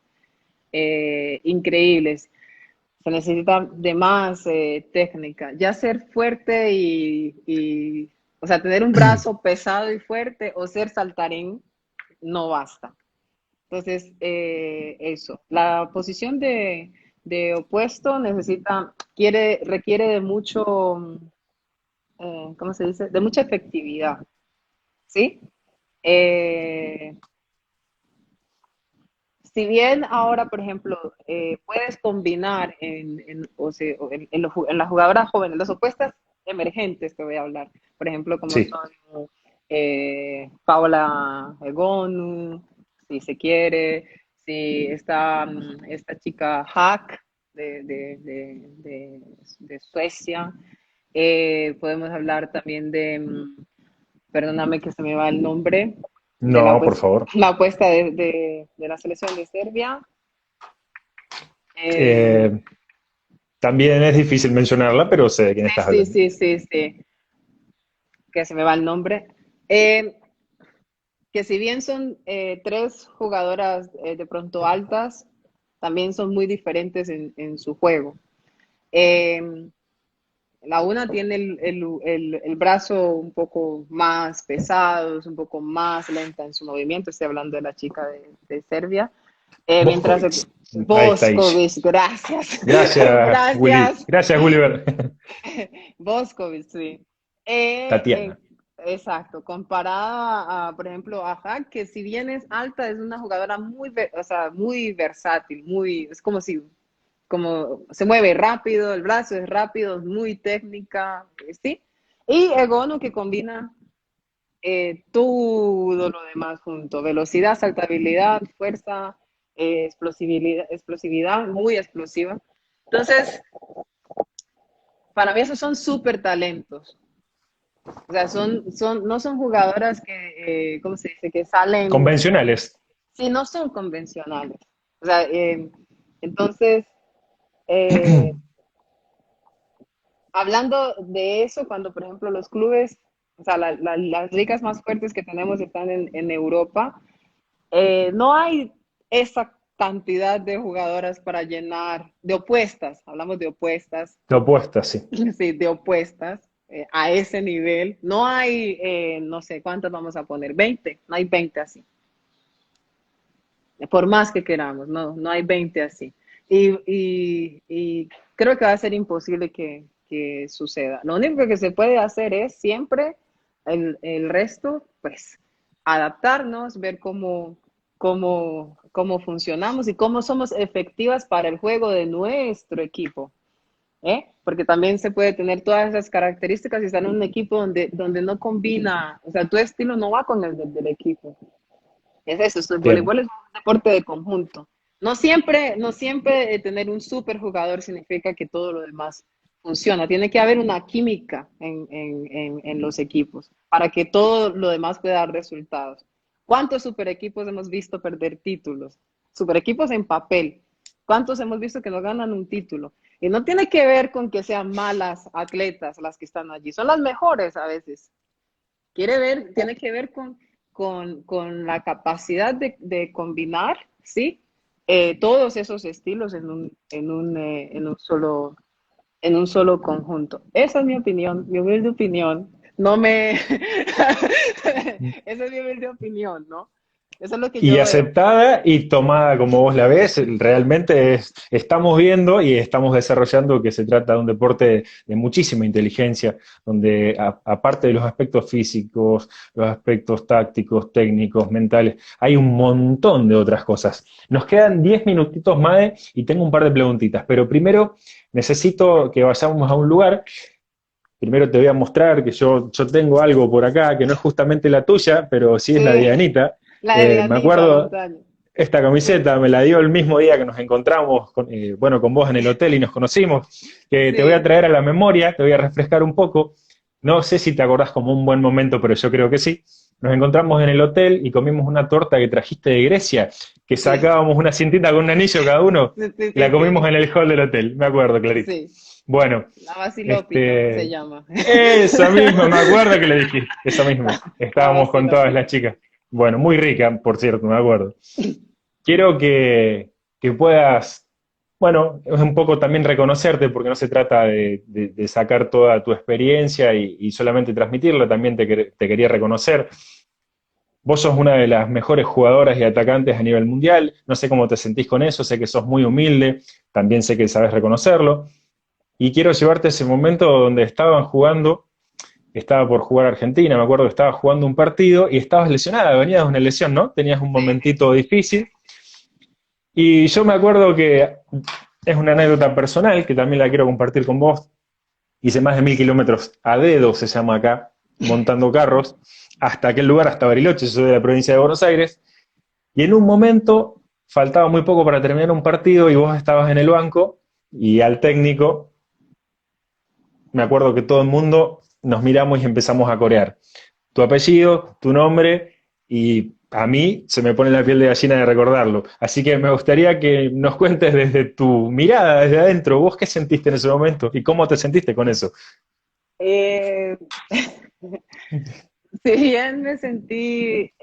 Increíbles. Se necesita de más técnica. Ya ser fuerte o sea, tener un brazo pesado y fuerte o ser saltarín no basta. Entonces, eso. La posición de opuesto requiere de mucho, ¿cómo se dice? De mucha efectividad, ¿sí? Eh, si bien ahora, por ejemplo, puedes combinar o sea, en las jugadoras jóvenes, las opuestas emergentes, te voy a hablar, por ejemplo, como Sí. son Paola Egonu, si se quiere, si está esta chica Hack de Suecia, podemos hablar también perdóname que se me va el nombre, de No, por favor. la apuesta de la selección de Serbia. Eh, Eh, También es difícil mencionarla, pero sé de quién estás hablando. sí, que se me va el nombre. Eh, que si bien son tres jugadoras de pronto altas, también son muy diferentes en su juego. Eh, la una tiene el brazo un poco más pesado, es un poco más lenta en su movimiento, estoy hablando de la chica de Serbia. Mientras Boskovic. Ahí está ella. Boskovic, gracias, Gracias, Willy. gracias, Gracias, Gulliver. Boskovic, sí. Tatiana. Exacto, comparada a, por ejemplo, a Hack, que si bien es alta, es una jugadora o sea, muy versátil, es como se mueve rápido, el brazo es rápido, es muy técnica, ¿sí? Y Egono que combina todo lo demás junto, velocidad, saltabilidad, fuerza, explosividad, muy explosiva. Entonces, para mí esos son súper talentos. O sea, no son jugadoras que, ¿cómo se dice? Que salen, Convencionales. sí, no son convencionales. O sea, entonces, eh, hablando de eso, cuando, por ejemplo, los clubes, o sea, las ligas más fuertes que tenemos están en Europa, no hay esa cantidad de jugadoras para llenar, de opuestas, hablamos de opuestas, De opuestas, sí. sí, de opuestas a ese nivel. No hay, no sé, ¿cuántas vamos a poner? 20, no hay 20 así. Por más que queramos, no hay 20 así. Y creo que va a ser imposible que suceda. Lo único que se puede hacer es siempre el resto, pues, adaptarnos, ver cómo funcionamos y cómo somos efectivas para el juego de nuestro equipo. Porque también se puede tener todas esas características y estar en un equipo donde no combina, o sea, tu estilo no va con el del equipo. Es eso, el Bien. voleibol es un deporte de conjunto. No siempre tener un super jugador significa que todo lo demás funciona. Tiene que haber una química en los equipos para que todo lo demás pueda dar resultados. ¿Cuántos super equipos hemos visto perder títulos? Super equipos en papel. ¿Cuántos hemos visto que no ganan un título? Y no tiene que ver con que sean malas atletas las que están allí. Son las mejores a veces. Tiene que ver con la capacidad de combinar, ¿sí? Todos esos estilos en un solo conjunto. Esa es mi humilde opinión. No me... Esa es mi humilde opinión, ¿no? Eso es lo que Y yo veo. aceptada y tomada como vos la ves, realmente estamos viendo y estamos desarrollando que se trata de un deporte de muchísima inteligencia, donde aparte de los aspectos físicos, los aspectos tácticos, técnicos, mentales, hay un montón de otras cosas. Nos quedan 10 minutitos, Mae, y tengo un par de preguntitas, pero primero necesito que vayamos a un lugar. Primero te voy a mostrar que yo tengo algo por acá que no es justamente la tuya, pero sí es la de Sí, Anita. la de Me Dianita acuerdo, Montaño. esta camiseta me la dio el mismo día que nos encontramos, bueno, con vos en el hotel y nos conocimos, que te voy a Sí. traer a la memoria, te voy a refrescar un poco. No sé si te acordás como un buen momento, pero yo creo que sí. Nos encontramos en el hotel y comimos una torta que trajiste de Grecia, que Sí, sacábamos una cintita con un anillo cada uno, sí, sí, la sí, comimos sí, en el hall del hotel, me acuerdo clarito. sí. Bueno, La Basilópita se este, llama. esa misma, me acuerdo que le dijiste, esa misma. La Estábamos con todas las Basilópita. chicas. Bueno, muy rica, por cierto, me acuerdo. Quiero que puedas, bueno, es un poco también reconocerte, porque no se trata de sacar toda tu experiencia y solamente transmitirla, también te quería reconocer. Vos sos una de las mejores jugadoras y atacantes a nivel mundial, no sé cómo te sentís con eso, sé que sos muy humilde, también sé que sabes reconocerlo, y quiero llevarte a ese momento donde estaban jugando, estaba por jugar Argentina, me acuerdo que estabas jugando un partido y estabas lesionada, venías de una lesión, ¿no? Tenías un momentito difícil. Y yo me acuerdo que es una anécdota personal que también la quiero compartir con vos. Hice más de 1000 kilómetros a dedo, se llama acá, montando carros, hasta aquel lugar, hasta Bariloche, yo soy de la provincia de Buenos Aires. Y en un momento faltaba muy poco para terminar un partido y vos estabas en el banco y al técnico, me acuerdo que todo el mundo nos miramos y empezamos a corear. Tu apellido, tu nombre, y a mí se me pone la piel de gallina de recordarlo. Así que me gustaría que nos cuentes desde tu mirada, desde adentro, vos qué sentiste en ese momento y cómo te sentiste con eso. Eh, si bien me sentí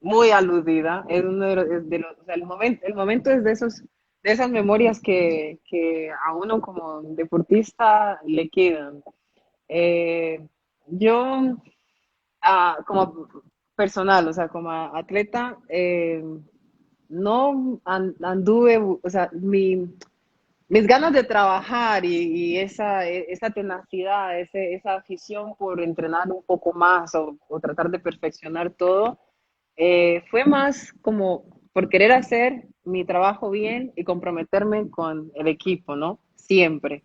muy aludida, es uno o sea, el momento es de esas memorias que a uno como deportista le quedan. Eh, yo, como personal, o sea, como atleta, no anduve, o sea, mis ganas de trabajar y esa tenacidad, esa afición por entrenar un poco más o tratar de perfeccionar todo, fue más como por querer hacer mi trabajo bien y comprometerme con el equipo, ¿no? Siempre.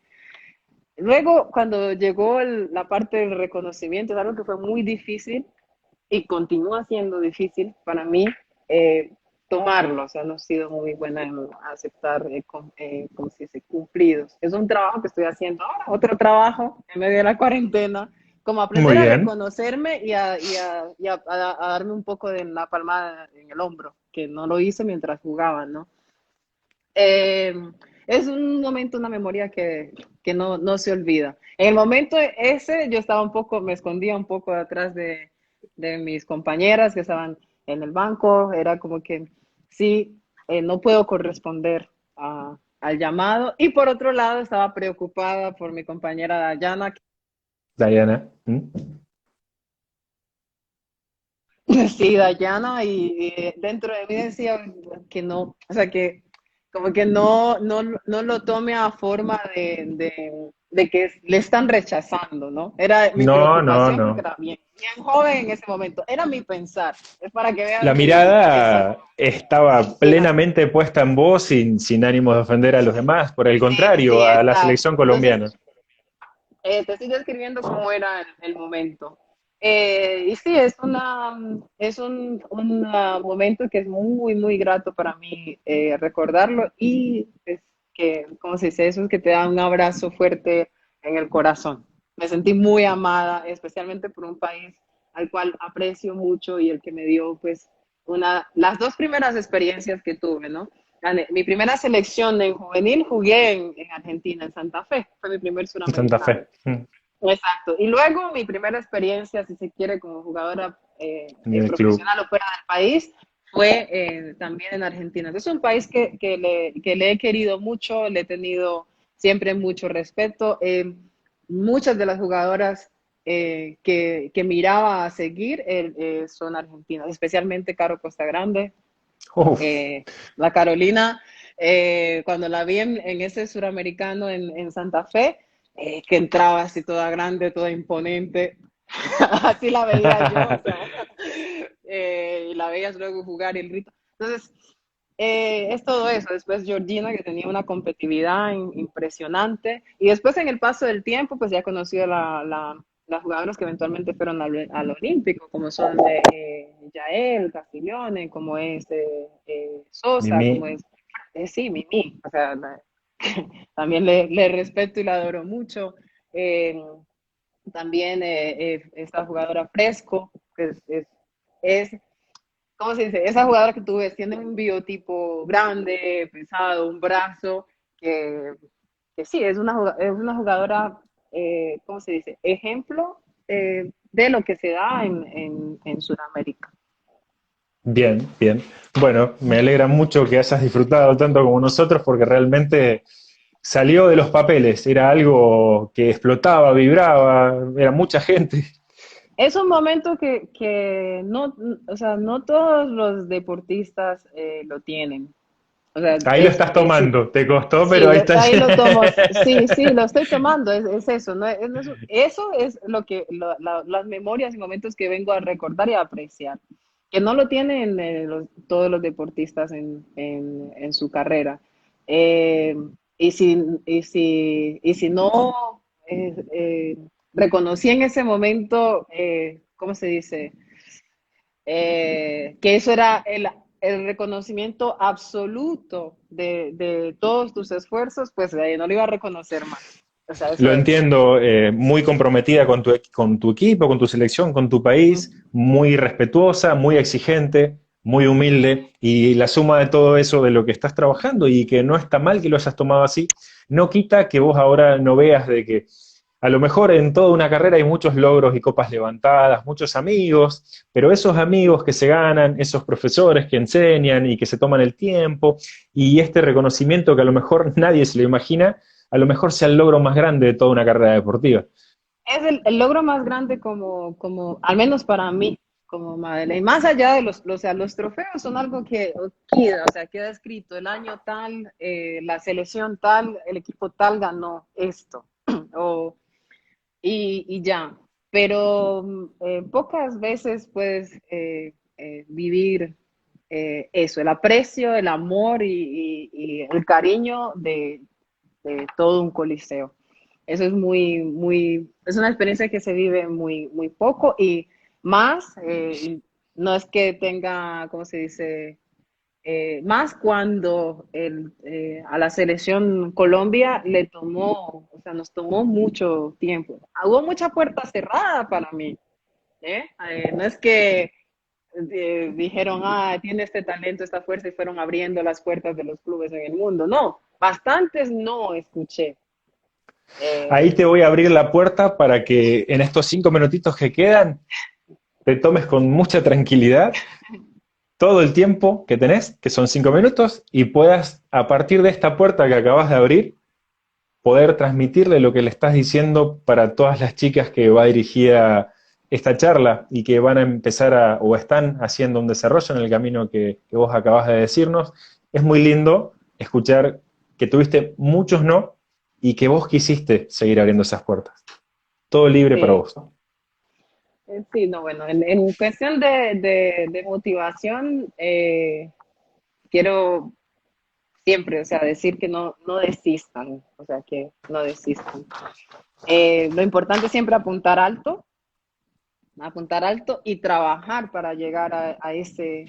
Luego, cuando llegó la parte del reconocimiento, es algo que fue muy difícil y continúa siendo difícil para mí eh, tomarlo. O sea, no he sido muy buena en aceptar, como se dice, cumplidos. Es un trabajo que estoy haciendo ahora, otro trabajo en medio de la cuarentena, como Muy aprender a bien. reconocerme y a darme un poco de la palmada en el hombro, que no lo hice mientras jugaba, ¿no? Eh, es un momento, una memoria que no se olvida. En el momento ese yo estaba un poco, me escondía un poco detrás de mis compañeras que estaban en el banco, era como que sí, no puedo corresponder al llamado. Y por otro lado estaba preocupada por mi compañera Dayana. Diana. ¿Mm? Sí, Dayana, y dentro de mí decía que no, o sea, que como que no lo tome a forma de que le están rechazando, ¿no? Era mi No, no, preocupación porque no. era bien joven en ese momento. Era mi pensar. Es para que La veas que soy... mirada estaba Sí, plenamente puesta en vos sin ánimos de ofender a los demás, por el sí, contrario, a la exacto. selección Entonces, colombiana. te estoy describiendo cómo era el momento. Y sí, es un momento que es muy, muy grato para mí recordarlo y es que, ¿cómo se dice eso? Es que te da un abrazo fuerte en el corazón. Me sentí muy amada, especialmente por un país al cual aprecio mucho y el que me dio, pues, las dos primeras experiencias que tuve, ¿no? Mi primera selección en juvenil jugué en Argentina, en Santa Fe, fue mi primer En Santa suramericano. Fe. Mm. Exacto. Y luego mi primera experiencia, si se quiere, como jugadora En el club. profesional o fuera del país, fue también en Argentina. Es un país que le he querido mucho, le he tenido siempre mucho respeto. Muchas de las jugadoras que miraba a seguir son argentinas, especialmente Caro Costa Grande, Uf, eh, la Carolina, cuando la vi en ese suramericano en Santa Fe, que entraba así toda grande, toda imponente, así la veía yo, o sea, y la veías luego jugar y el grito. Entonces, es todo eso. Después Georgina, que tenía una competitividad impresionante. Y después en el paso del tiempo, pues ya he conocido las jugadoras que eventualmente fueron al Olímpico, como son Yael, Castiglione, como es Sosa, como Mimi. es, sí, Mimi. O sea, también le respeto y la adoro mucho. Eh, también esta jugadora Fresco, que es ¿cómo se dice? Esa jugadora que tú ves tiene un biotipo grande, pesado, un brazo, que, que sí, es una jugadora, ¿cómo se dice? Ejemplo de lo que se da en Sudamérica. Bien, bien. Bueno, me alegra mucho que hayas disfrutado tanto como nosotros porque realmente salió de los papeles. Era algo que explotaba, vibraba, era mucha gente. Es un momento que no, o sea, no todos los deportistas lo tienen. O sea, Ahí lo estás sí, tomando. Te costó, sí, pero ahí está. ahí lo tomo. Sí, sí, lo estoy tomando. Es eso, ¿no? Eso es lo que las memorias y momentos que vengo a recordar y a apreciar, que no lo tienen todos los deportistas en su carrera. Eh, y si no reconocí en ese momento, ¿cómo se dice? Que eso era el reconocimiento absoluto de todos tus esfuerzos, pues no lo iba a reconocer más. O sea, Lo eso es. entiendo, muy comprometida con tu equipo, con tu selección, con tu país, muy respetuosa, muy exigente, muy humilde, y la suma de todo eso, de lo que estás trabajando y que no está mal que lo hayas tomado así, no quita que vos ahora no veas de que a lo mejor en toda una carrera hay muchos logros y copas levantadas, muchos amigos, pero esos amigos que se ganan, esos profesores que enseñan y que se toman el tiempo, y este reconocimiento que a lo mejor nadie se lo imagina, a lo mejor sea el logro más grande de toda una carrera deportiva. Es el logro más grande al menos para mí, como Madeleine. Más allá de o sea, los trofeos son algo que queda, o sea, queda escrito, el año tal, la selección tal, el equipo tal ganó esto. O, y ya. Pero pocas veces puedes vivir eso, el aprecio, el amor y el cariño de todo un coliseo. Eso es es una experiencia que se vive muy poco y más, no es que tenga, ¿cómo se dice? Más cuando a la selección Colombia le tomó, o sea, nos tomó mucho tiempo. Hubo mucha puerta cerrada para mí. No es que dijeron, tiene este talento, esta fuerza y fueron abriendo las puertas de los clubes en el mundo. No, bastantes no escuché. Ahí Eh, te voy a abrir la puerta para que en estos 5 minutitos que quedan te tomes con mucha tranquilidad todo el tiempo que tenés, que son 5 minutos, y puedas, a partir de esta puerta que acabas de abrir, poder transmitirle lo que le estás diciendo para todas las chicas que va dirigida esta charla y que van a empezar o están haciendo un desarrollo en el camino que vos acabas de decirnos. Es muy lindo escuchar que tuviste muchos no y que vos quisiste seguir abriendo esas puertas. Todo libre para Sí, vos. sí, no, bueno, en cuestión de motivación, quiero siempre, o sea, decir que no desistan, o sea, que no desistan. Lo importante es siempre apuntar alto y trabajar para llegar a ese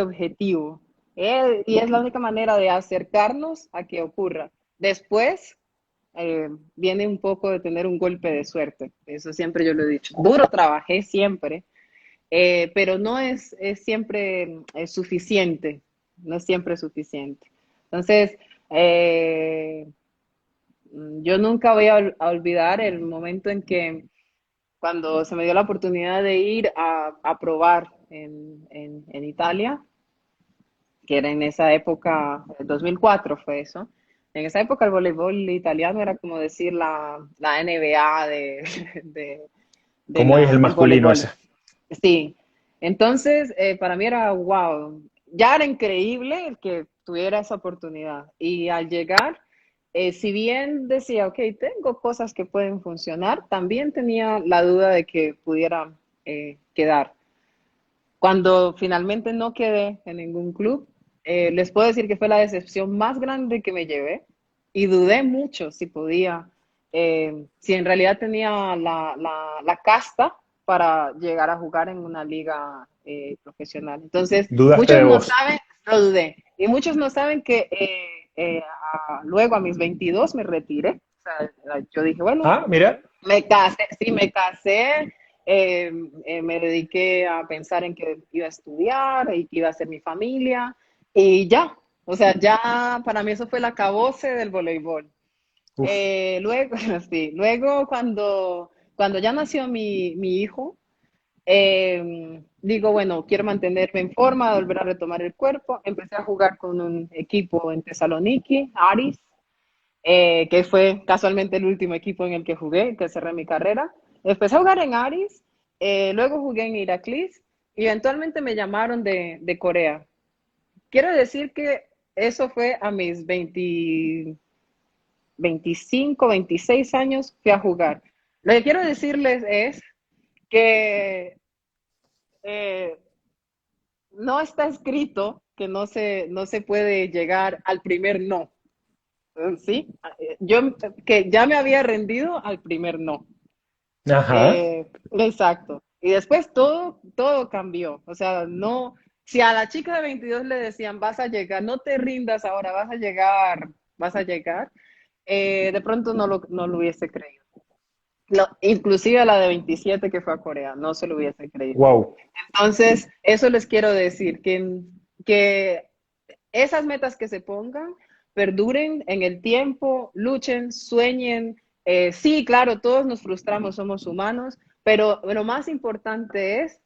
objetivo. Y es la única manera de acercarnos a que ocurra. Después viene un poco de tener un golpe de suerte. Eso siempre yo lo he dicho. Duro trabajé siempre, pero no es siempre suficiente. No es siempre suficiente. Entonces, eh, yo nunca voy a olvidar el momento en que cuando se me dio la oportunidad de ir a probar en Italia, que era en esa época, 2004 fue eso. En esa época el voleibol italiano era como decir la NBA de, Como hoy es el del masculino voleibol. ese. Sí, entonces para mí era wow, ya era increíble el que tuviera esa oportunidad. Y al llegar, si bien decía, ok, tengo cosas que pueden funcionar, también tenía la duda de que pudiera quedar. Cuando finalmente no quedé en ningún club, les puedo decir que fue la decepción más grande que me llevé y dudé mucho si podía, si en realidad tenía la casta para llegar a jugar en una liga profesional. Entonces, Dudaste muchos de no vos. saben, lo dudé, y muchos no saben que luego a mis 22 me retiré. O sea, yo dije, bueno, Ah, mira. me casé, sí, me casé, me dediqué a pensar en que iba a estudiar y que iba a ser mi familia y ya, o sea, ya para mí eso fue el acabose del voleibol. Uf. Luego, sí, luego cuando ya nació mi hijo, digo, bueno, quiero mantenerme en forma, volver a retomar el cuerpo. Empecé a jugar con un equipo en Tesaloniki, Aris, que fue casualmente el último equipo en el que jugué, que cerré mi carrera. Empecé a jugar en Aris, luego jugué en Iraklis y eventualmente me llamaron de Corea. Quiero decir que eso fue a mis 20, 25, 26 años, fui a jugar. Lo que quiero decirles es que eh, no está escrito que no se puede llegar al primer no. Sí, yo que ya me había rendido al primer no. Ajá. Exacto. Y después todo cambió. O sea, no, si a la chica de 22 le decían, vas a llegar, no te rindas ahora, vas a llegar, de pronto no lo hubiese creído. Inclusive a la de 27 que fue a Corea, no se lo hubiese creído. Wow. Entonces, eso les quiero decir, que esas metas que se pongan perduren en el tiempo, luchen, sueñen. Sí, claro, todos nos frustramos, somos humanos, pero lo más importante es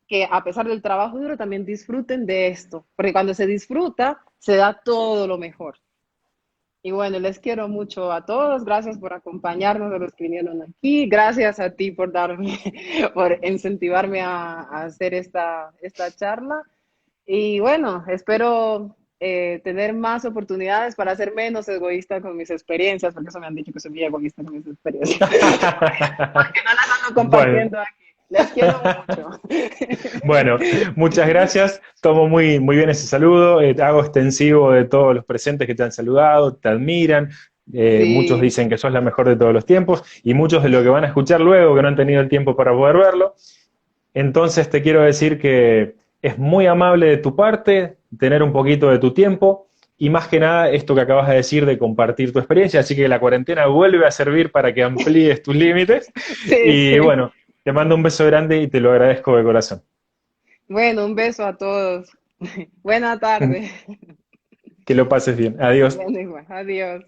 que a pesar del trabajo duro también disfruten de esto, porque cuando se disfruta, se da todo lo mejor. Y bueno, les quiero mucho a todos. Gracias por acompañarnos, a los que vinieron aquí. Gracias a ti por darme, por incentivarme a hacer esta charla. Y bueno, espero tener más oportunidades para ser menos egoísta con mis experiencias, porque eso me han dicho que soy muy egoísta con mis experiencias, porque no las ando Bueno, compartiendo aquí. Les quiero mucho. bueno, muchas gracias. Tomo muy, muy bien ese saludo. Hago extensivo de todos los presentes que te han saludado, te admiran. Muchos Sí, dicen que sos la mejor de todos los tiempos y muchos de lo que van a escuchar luego que no han tenido el tiempo para poder verlo. Entonces te quiero decir que es muy amable de tu parte tener un poquito de tu tiempo y más que nada esto que acabas de decir de compartir tu experiencia, así que la cuarentena vuelve a servir para que amplíes tus límites sí, y sí. bueno, te mando un beso grande y te lo agradezco de corazón. Bueno, un beso a todos. Buena tarde. Que lo pases bien. Adiós. Bueno, igual. Adiós.